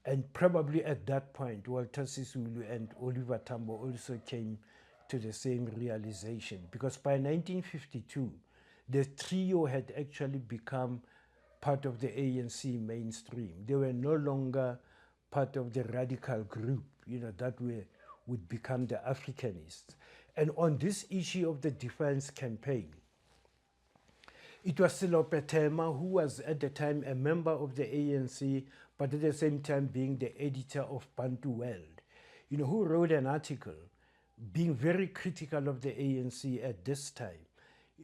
And probably at that point, Walter Sisulu and Oliver Tambo also came to the same realization, because by 1952, the trio had actually become part of the ANC mainstream. They were no longer part of the radical group, that would become the Africanists. And on this issue of the defiance campaign, it was Silo Petema, who was at the time a member of the ANC, but at the same time being the editor of Bantu World, who wrote an article being very critical of the ANC at this time,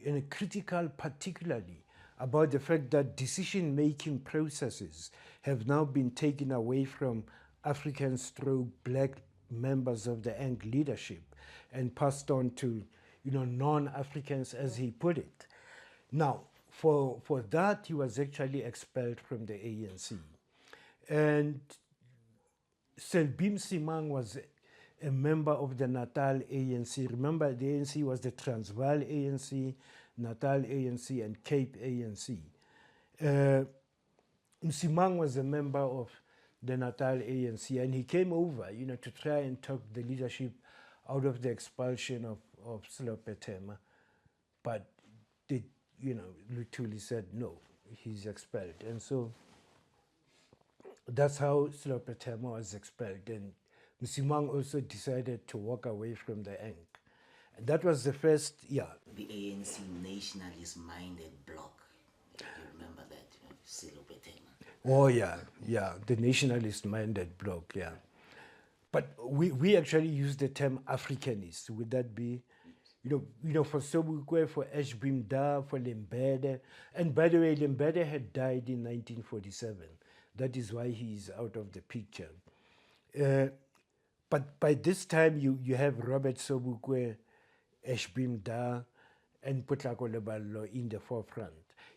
and critical particularly about the fact that decision-making processes have now been taken away from African stroke black members of the ANC leadership and passed on to, non-Africans, as he put it. Now, for that, he was actually expelled from the ANC. And Selbim Simang was a member of the Natal ANC. Remember, the ANC was the Transvaal ANC, Natal ANC, and Cape ANC. Msimang was a member of the Natal ANC, and he came over, to try and talk the leadership out of the expulsion of Silo Petema. But they, Lutuli said, no, he's expelled. And so that's how Silo Petema was expelled. And Msimang also decided to walk away from the ANC. And that was the first, The ANC nationalist-minded bloc. You remember that, Silo Petema. Oh, yeah, the nationalist-minded bloc, yeah. But we actually use the term Africanist. Would that be, for Sobukwe, for Ashbim Da, for Lembede. And by the way, Lembede had died in 1947. That is why he is out of the picture. But by this time, you have Robert Sobukwe, Ashbim Da, and Potlako Lebelo in the forefront.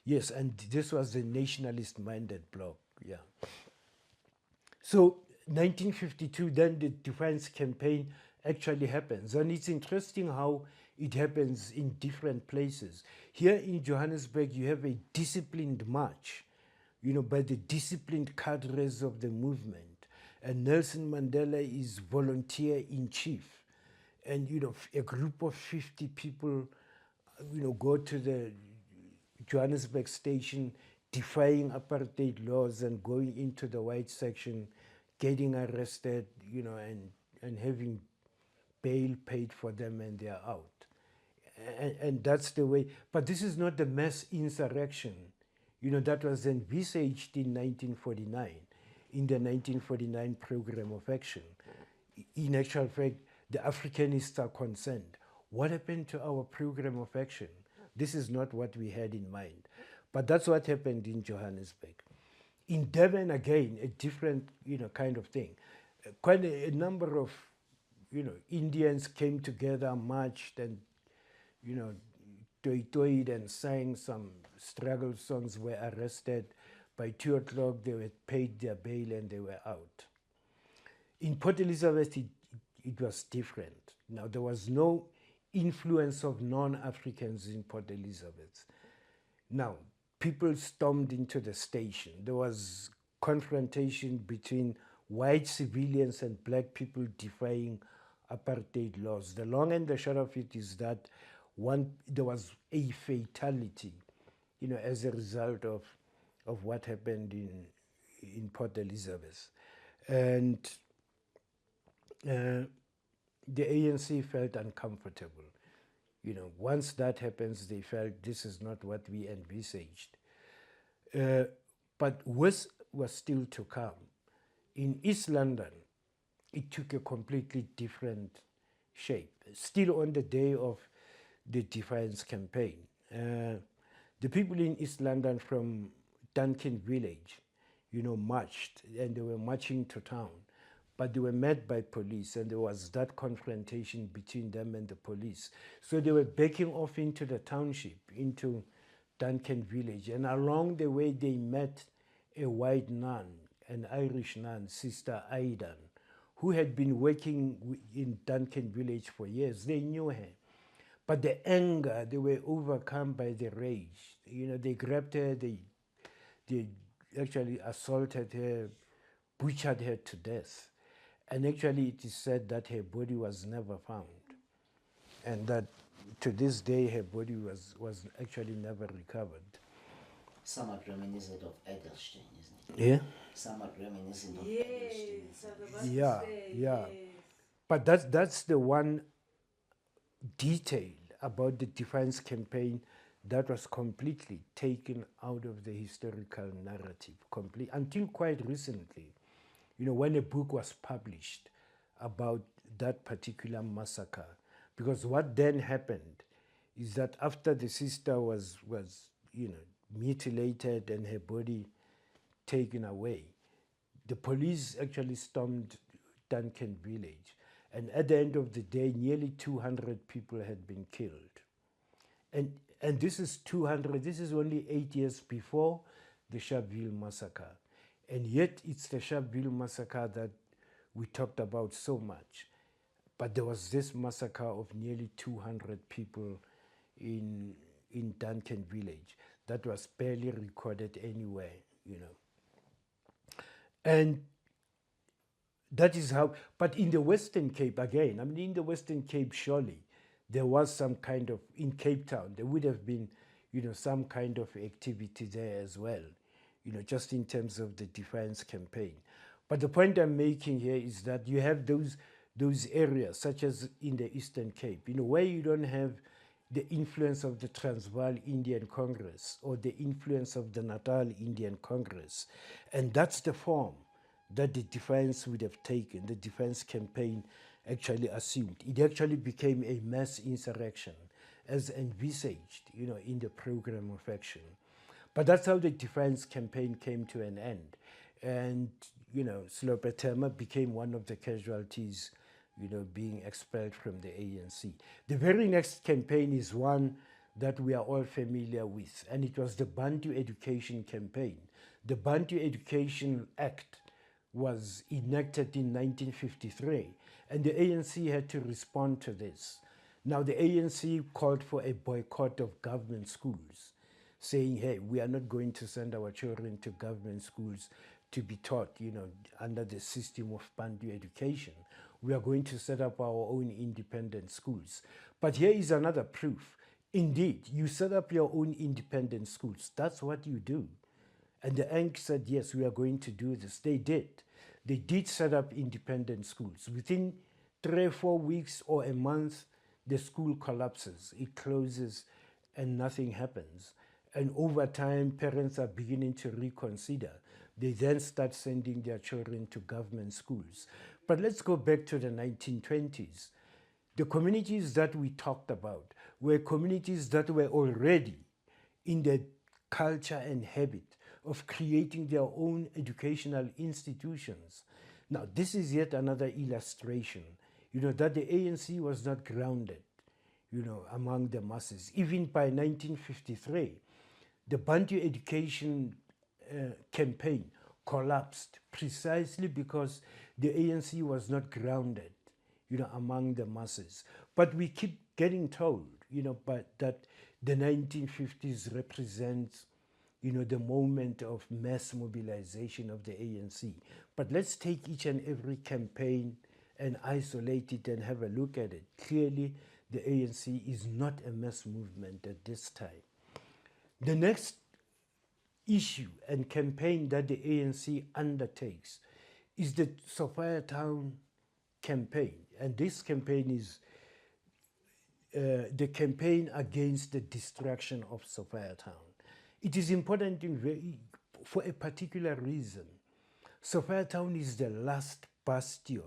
Yes, and this was the nationalist-minded bloc, yeah. So 1952, then the defiance campaign actually happens. And it's interesting how it happens in different places. Here in Johannesburg, you have a disciplined march, by the disciplined cadres of the movement. And Nelson Mandela is volunteer-in-chief. And, a group of 50 people, go to the Johannesburg station, defying apartheid laws and going into the white section, getting arrested, and having bail paid for them, and they're out. And that's the way. But this is not the mass insurrection, that was envisaged in 1949, in the 1949 program of action. In actual fact, the Africanists are concerned. what happened to our program of action? This is not what we had in mind. But that's what happened in Johannesburg. In Durban, again, a different, kind of thing. Quite a number of, Indians came together, marched, and, toy-toyed and sang some struggle songs, were arrested. By 2 o'clock, they were paid their bail and they were out. In Port Elizabeth, it was different. Now, there was no influence of non-Africans in Port Elizabeth. Now, people stormed into the station. There was confrontation between white civilians and black people defying apartheid laws. The long and the short of it is that there was a fatality, as a result of what happened in Port Elizabeth. And the ANC felt uncomfortable. Once that happens, they felt this is not what we envisaged. But worse was still to come. In East London, it took a completely different shape. Still on the day of the Defiance campaign, the people in East London from Duncan Village, marched, and they were marching to town. But they were met by police, and there was that confrontation between them and the police. So they were backing off into the township, into Duncan Village. And along the way, they met a white nun, an Irish nun, Sister Aidan, who had been working in Duncan Village for years. They knew her. But the anger, they were overcome by the rage. They grabbed her, they actually assaulted her, butchered her to death. And actually, it is said that her body was never found. And that to this day, her body was actually never recovered. Somewhat reminiscent of Edelstein, isn't it? Yeah? Somewhat reminiscent of Yes, Edelstein. I was about to Yeah, say, yeah. yes. But that's the one detail about the Defiance campaign that was completely taken out of the historical narrative, until quite recently. When a book was published about that particular massacre. Because what then happened is that after the sister was mutilated and her body taken away, the police actually stormed Duncan Village. And at the end of the day, nearly 200 people had been killed. And this is only 8 years before the Sharpeville massacre. And yet it's the Sharpeville massacre that we talked about so much. But there was this massacre of nearly 200 people in Duncan Village that was barely recorded anywhere, And that is how, but in the Western Cape, again, in the Western Cape, surely, there was some kind of, in Cape Town, there would have been, some kind of activity there as well, just in terms of the Defiance campaign. But the point I'm making here is that you have those areas, such as in the Eastern Cape, where you don't have the influence of the Transvaal Indian Congress or the influence of the Natal Indian Congress. And that's the form that the Defiance would have taken, the Defiance campaign actually assumed. It actually became a mass insurrection as envisaged, in the program of action. But that's how the Defiance campaign came to an end. And, Slopetema became one of the casualties, being expelled from the ANC. The very next campaign is one that we are all familiar with, and it was the Bantu Education Campaign. The Bantu Education Act was enacted in 1953, and the ANC had to respond to this. Now, the ANC called for a boycott of government schools, saying, hey, we are not going to send our children to government schools to be taught, under the system of Bantu education. We are going to set up our own independent schools. But here is another proof. Indeed, you set up your own independent schools. That's what you do. And the ANC said, yes, we are going to do this. They did. They did set up independent schools. Within 3 or 4 weeks or a month, the school collapses. It closes and nothing happens. And over time, parents are beginning to reconsider. They then start sending their children to government schools. But let's go back to the 1920s. The communities that we talked about were communities that were already in the culture and habit of creating their own educational institutions. Now, this is yet another illustration, that the ANC was not grounded, among the masses. Even by 1953, the Bantu education campaign collapsed precisely because the ANC was not grounded, among the masses. But we keep getting told, that the 1950s represents, the moment of mass mobilization of the ANC. But let's take each and every campaign and isolate it and have a look at it. Clearly, the ANC is not a mass movement at this time. The next issue and campaign that the ANC undertakes is the Sophiatown campaign. And this campaign is the campaign against the destruction of Sophiatown. It is important for a particular reason. Sophiatown is the last bastion,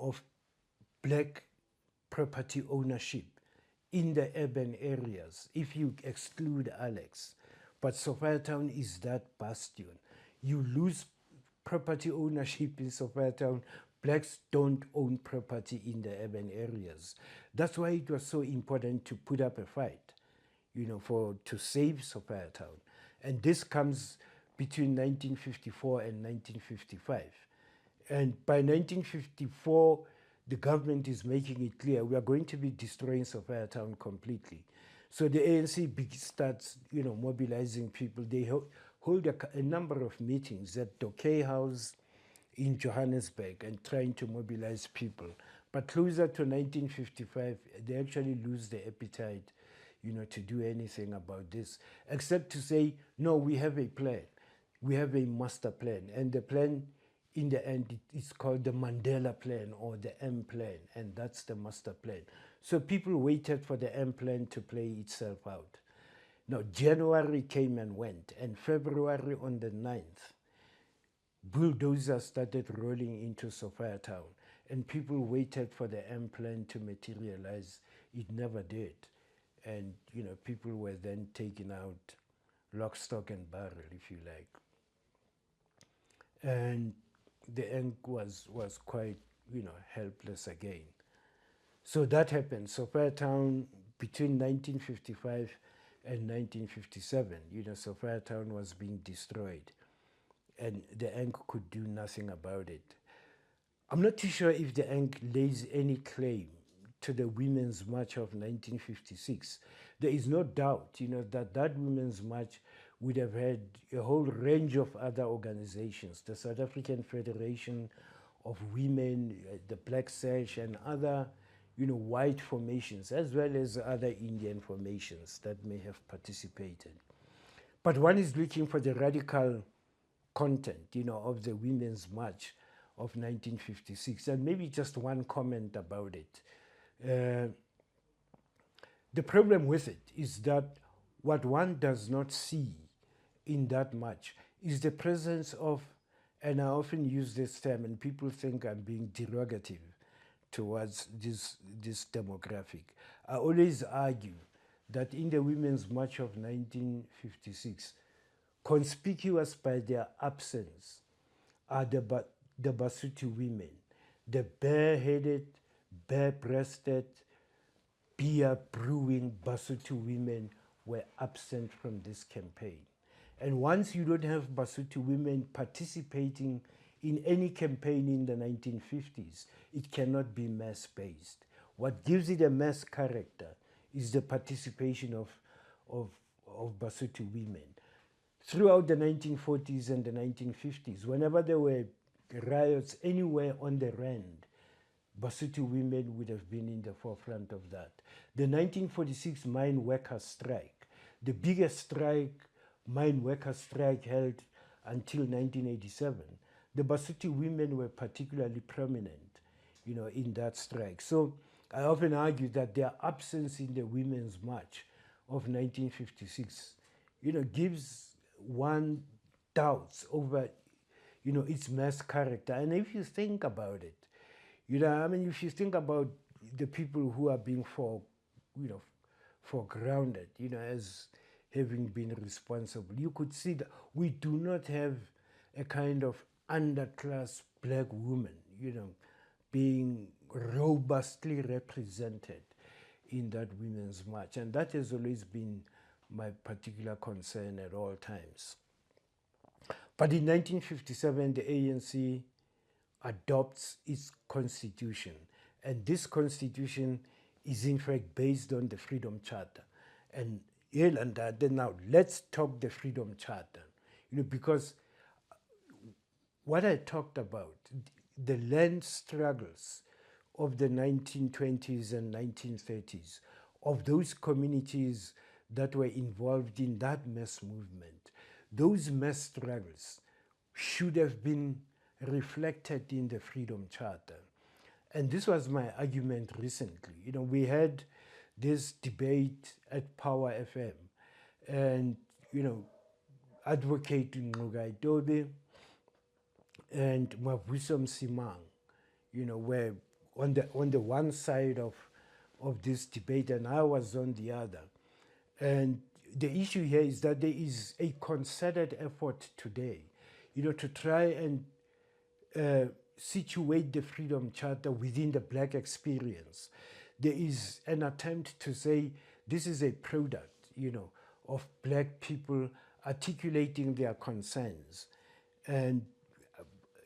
of black property ownership in the urban areas, if you exclude Alex. But Sophiatown is that bastion. You lose property ownership in Sophiatown, blacks don't own property in the urban areas. That's why it was so important to put up a fight, to save Sophiatown. And this comes between 1954 and 1955. And by 1954, the government is making it clear we are going to be destroying Sophiatown completely. So the ANC starts, mobilizing people. They hold a number of meetings at Dokey House in Johannesburg and trying to mobilize people. But closer to 1955, they actually lose the appetite, to do anything about this, except to say, no, we have a plan. We have a master plan. And the plan, in the end, it's called the Mandela Plan or the M Plan, and that's the master plan. So people waited for the M Plan to play itself out. Now, January came and went, and February on the 9th, bulldozers started rolling into Sophiatown, and people waited for the M Plan to materialize. It never did. And, people were then taken out, lock, stock, and barrel, if you like. And the end was quite, helpless again. So that happened. Sophiatown, between 1955 and 1957, Sophiatown was being destroyed. And the ENC could do nothing about it. I'm not too sure if the ENC lays any claim to the Women's March of 1956. There is no doubt, that Women's March would have had a whole range of other organizations, the South African Federation of Women, the Black Sash, and other, white formations, as well as other Indian formations that may have participated. But one is looking for the radical content, of the Women's March of 1956. And maybe just one comment about it. The problem with it is that what one does not see in that march is the presence of, and I often use this term and people think I'm being derogative towards this demographic. I always argue that in the Women's March of 1956, conspicuous by their absence are the Basotho women, the bareheaded, bare-breasted, beer-brewing Basotho women were absent from this campaign. And once you don't have Basotho women participating in any campaign in the 1950s, it cannot be mass-based. What gives it a mass character is the participation of Basotho women. Throughout the 1940s and the 1950s, whenever there were riots anywhere on the Rand, Basotho women would have been in the forefront of that. The 1946 mine workers' strike, the biggest strike, mine workers' strike held until 1987, the Basotho women were particularly prominent, in that strike. So I often argue that their absence in the Women's March of 1956, gives one doubts over, its mass character. And if you think about it, if you think about the people who are being you know, foregrounded, as having been responsible. You could see that we do not have a kind of underclass black woman, being robustly represented in that women's march. And that has always been my particular concern at all times. But in 1957, the ANC adopts its constitution. And this constitution is in fact based on the Freedom Charter. And then now let's talk the Freedom Charter, because what I talked about, the land struggles of the 1920s and 1930s, of those communities that were involved in that mass movement, those mass struggles should have been reflected in the Freedom Charter. And this was my argument recently. We had this debate at Power FM, and, Advocate Ngugai Tobe and Mavuso Msimang, were on the one side of this debate, and I was on the other. And the issue here is that there is a concerted effort today, to try and situate the Freedom Charter within the black experience. There is an attempt to say this is a product, of black people articulating their concerns, and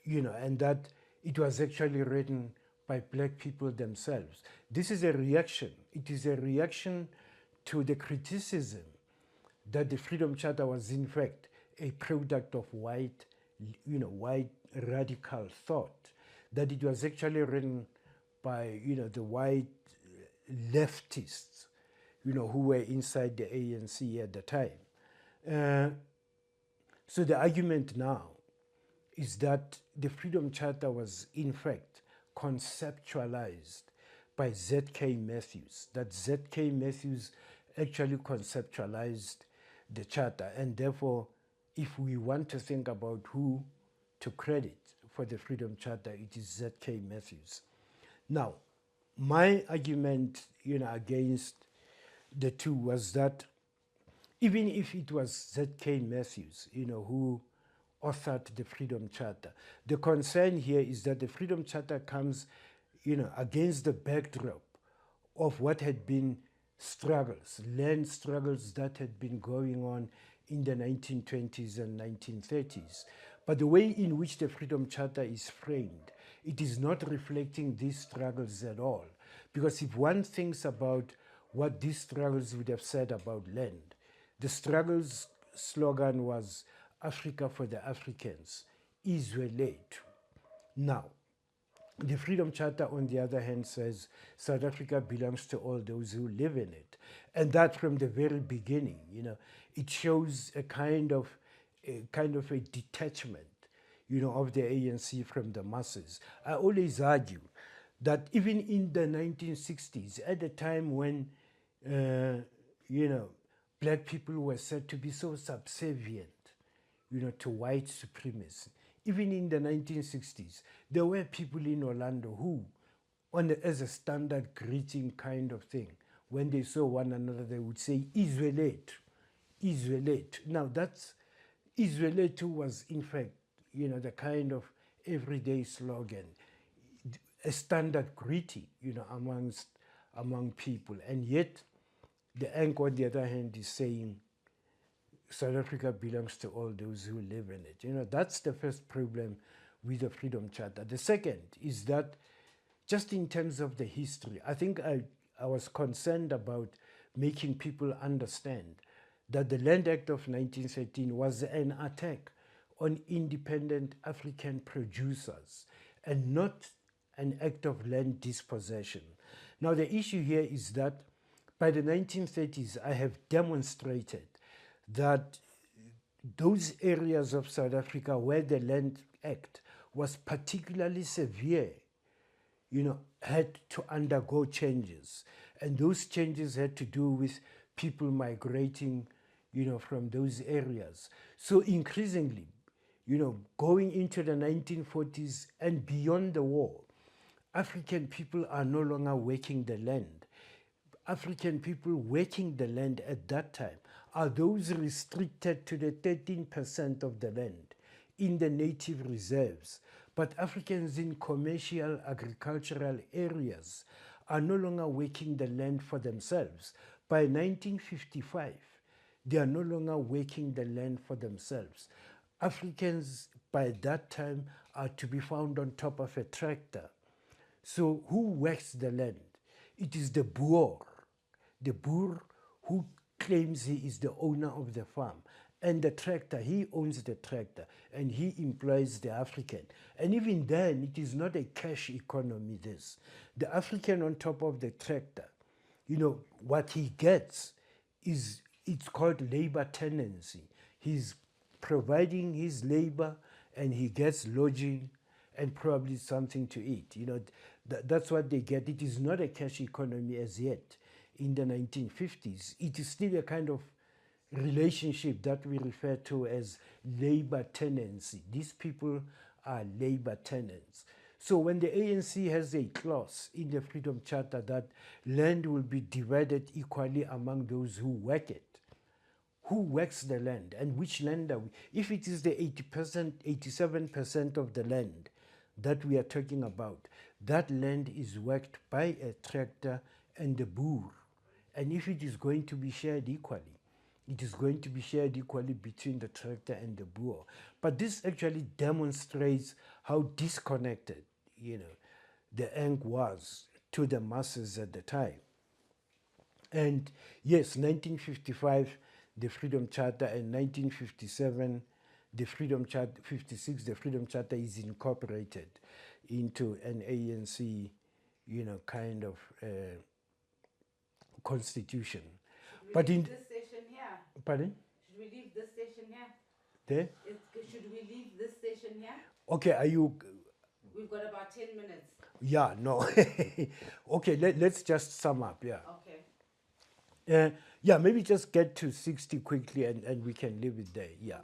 and that it was actually written by black people themselves. This is a reaction. It is a reaction to the criticism that the Freedom Charter was in fact a product of white radical thought, that it was actually written by, the white leftists, who were inside the ANC at the time. So the argument now is that the Freedom Charter was in fact conceptualized by Z.K. Matthews, that Z.K. Matthews actually conceptualized the Charter, and therefore, if we want to think about who to credit for the Freedom Charter, it is Z.K. Matthews. Now, my argument, against the two was that even if it was Z.K. Matthews, who authored the Freedom Charter, the concern here is that the Freedom Charter comes, against the backdrop of what had been struggles, land struggles that had been going on in the 1920s and 1930s. But the way in which the Freedom Charter is framed, it is not reflecting these struggles at all. Because if one thinks about what these struggles would have said about land, the struggles slogan was Africa for the Africans, Izwe lethu. Now, the Freedom Charter, on the other hand, says South Africa belongs to all those who live in it. And that from the very beginning, it shows a kind of a detachment, of the ANC from the masses. I always argue that even in the 1960s, at the time when, black people were said to be so subservient, to white supremacy, even in the 1960s, there were people in Orlando who, as a standard greeting kind of thing, when they saw one another, they would say, Izwe lethu, Izwe lethu. Now, that's, Izwe lethu was, in fact, the kind of everyday slogan, a standard greeting, among people. And yet, the anchor, on the other hand, is saying, South Africa belongs to all those who live in it. That's the first problem with the Freedom Charter. The second is that, just in terms of the history, I think I was concerned about making people understand that the Land Act of 1913 was an attack on independent African producers and not an act of land dispossession. Now, the issue here is that by the 1930s, I have demonstrated that those areas of South Africa where the Land Act was particularly severe, had to undergo changes. And those changes had to do with people migrating, from those areas. So increasingly, going into the 1940s and beyond the war, African people are no longer working the land. African people working the land at that time are those restricted to the 13% of the land in the native reserves. But Africans in commercial agricultural areas are no longer working the land for themselves. By 1955, they are no longer working the land for themselves. Africans by that time are to be found on top of a tractor. So who works the land? It is the Boer who claims he is the owner of the farm. And the tractor, he owns the tractor and he employs the African. And even then, it is not a cash economy, this. The African on top of the tractor, what he gets is, it's called labor tenancy. He's providing his labor and he gets lodging and probably something to eat. That's what they get. It is not a cash economy as yet in the 1950s. It is still a kind of relationship that we refer to as labor tenancy. These people are labor tenants. So when the ANC has a clause in the Freedom Charter that land will be divided equally among those who work it, who works the land and which land are we? If it is the 80%, 87% of the land that we are talking about, that land is worked by a tractor and a Boer. And if it is going to be shared equally, it is going to be shared equally between the tractor and the Boer. But this actually demonstrates how disconnected, the Eng was to the masses at the time. And yes, 1955, the Freedom Charter, and 1957, the Freedom Charter, 56, the Freedom Charter is incorporated into an ANC, kind of constitution. But in this station here. Pardon? Should we leave this station here? There? Should we leave this station here? Okay, are you? We've got about 10 minutes. Yeah, no. Okay, let's just sum up, yeah. Okay. Yeah, maybe just get to 60 quickly and we can leave it there, yeah.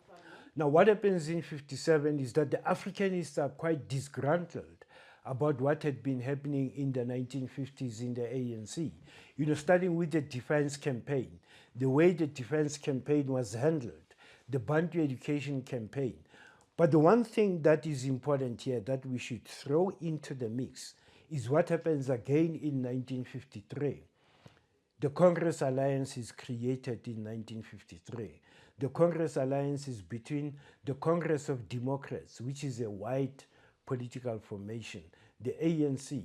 Now, what happens in 57 is that the Africanists are quite disgruntled about what had been happening in the 1950s in the ANC. Starting with the defense campaign, the way the defense campaign was handled, the Bantu education campaign. But the one thing that is important here that we should throw into the mix is what happens again in 1953. The Congress Alliance is created in 1953. The Congress Alliance is between the Congress of Democrats, which is a white political formation, the ANC,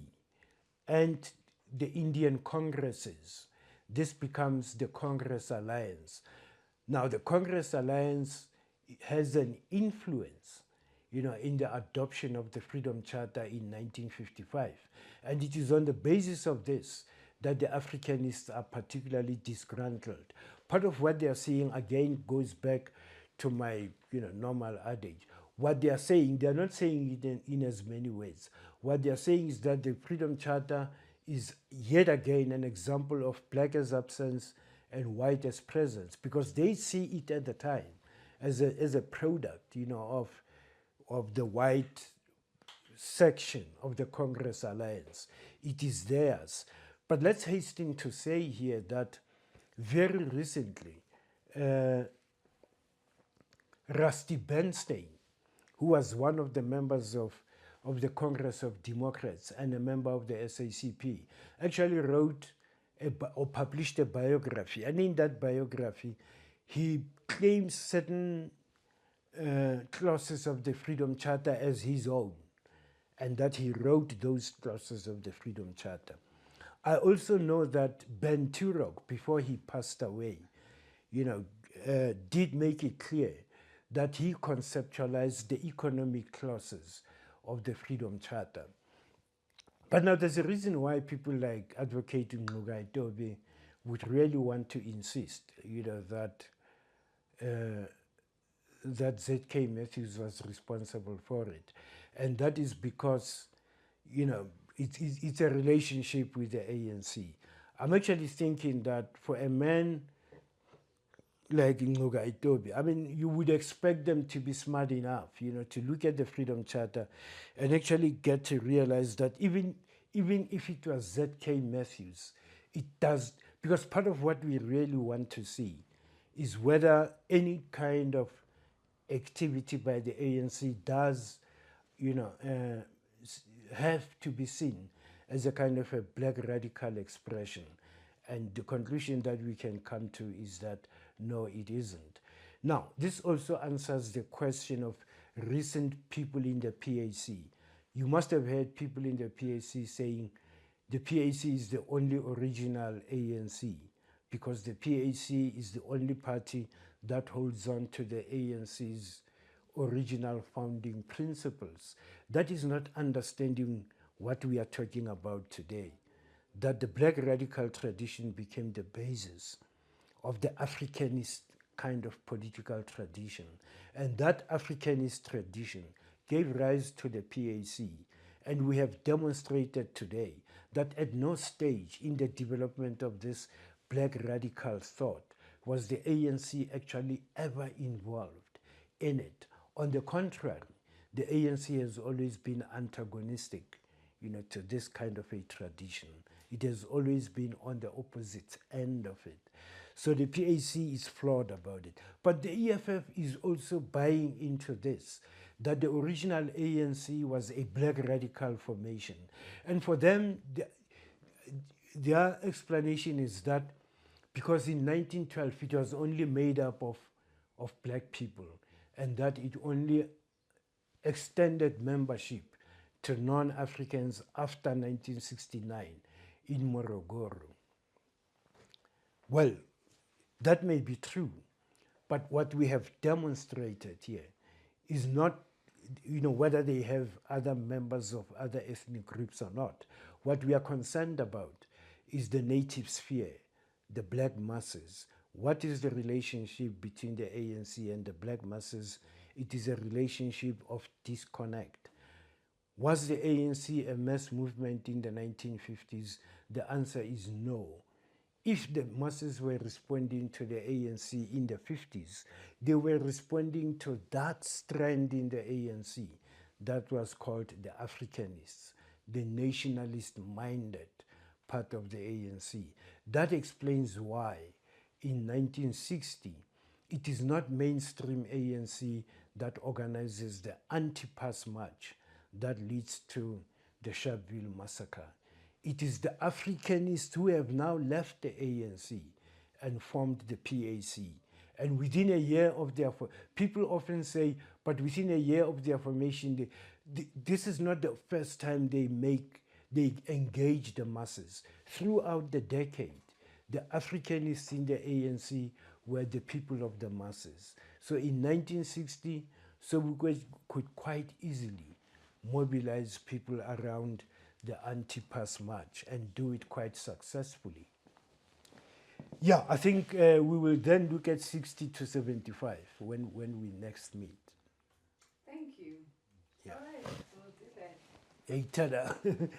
and the Indian Congresses. This becomes the Congress Alliance. Now, the Congress Alliance has an influence, in the adoption of the Freedom Charter in 1955. And it is on the basis of this that the Africanists are particularly disgruntled. Part of what they are saying, again, goes back to my normal adage. What they are saying, they are not saying it in as many ways. What they are saying is that the Freedom Charter is yet again an example of black as absence and white as presence, because they see it at the time as a product, of the white section of the Congress Alliance. It is theirs. But let's hasten to say here that very recently, Rusty Bernstein, who was one of the members of the Congress of Democrats and a member of the SACP, actually wrote or published a biography. And in that biography, he claims certain clauses of the Freedom Charter as his own, and that he wrote those clauses of the Freedom Charter. I also know that Ben Turok, before he passed away, did make it clear that he conceptualized the economic clauses of the Freedom Charter. But now there's a reason why people like Advocate Ngcuka Itobe would really want to insist, that that Z.K. Matthews was responsible for it. And that is because, it's a relationship with the ANC. I'm actually thinking that for a man like Ngcuka Itobe, you would expect them to be smart enough, to look at the Freedom Charter and actually get to realize that even even if it was Z.K. Matthews, it does, because part of what we really want to see is whether any kind of activity by the ANC does, have to be seen as a kind of a black radical expression. And the conclusion that we can come to is that no, it isn't. Now, this also answers the question of recent people in the PAC. You must have heard people in the PAC saying the PAC is the only original ANC because the PAC is the only party that holds on to the ANC's original founding principles. That is not understanding what we are talking about today, that the black radical tradition became the basis of the Africanist kind of political tradition. And that Africanist tradition gave rise to the PAC. And we have demonstrated today that at no stage in the development of this black radical thought was the ANC actually ever involved in it. On the contrary, the ANC has always been antagonistic, to this kind of a tradition. It has always been on the opposite end of it. So the PAC is flawed about it. But the EFF is also buying into this, that the original ANC was a black radical formation. And for them, their explanation is that because in 1912 it was only made up of black people, and that it only extended membership to non-Africans after 1969 in Morogoro. Well, that may be true, but what we have demonstrated here is not, whether they have other members of other ethnic groups or not. What we are concerned about is the native sphere, the black masses. What is the relationship between the ANC and the black masses? It is a relationship of disconnect. Was the ANC a mass movement in the 1950s? The answer is no. If the masses were responding to the ANC in the 50s, they were responding to that strand in the ANC that was called the Africanists, the nationalist-minded part of the ANC. That explains why in 1960, it is not mainstream ANC that organizes the anti-pass march that leads to the Sharpeville massacre. It is the Africanists who have now left the ANC and formed the PAC. And within a year of their, people often say, but within a year of their formation, this is not the first time they engage the masses. Throughout the decade, the Africanists in the ANC were the people of the masses. So in 1960, so we could quite easily mobilize people around the anti-pass march and do it quite successfully. Yeah, I think we will then look at 60 to 75 when we next meet. Thank you. Yeah. All right, we'll do that. Hey, tada.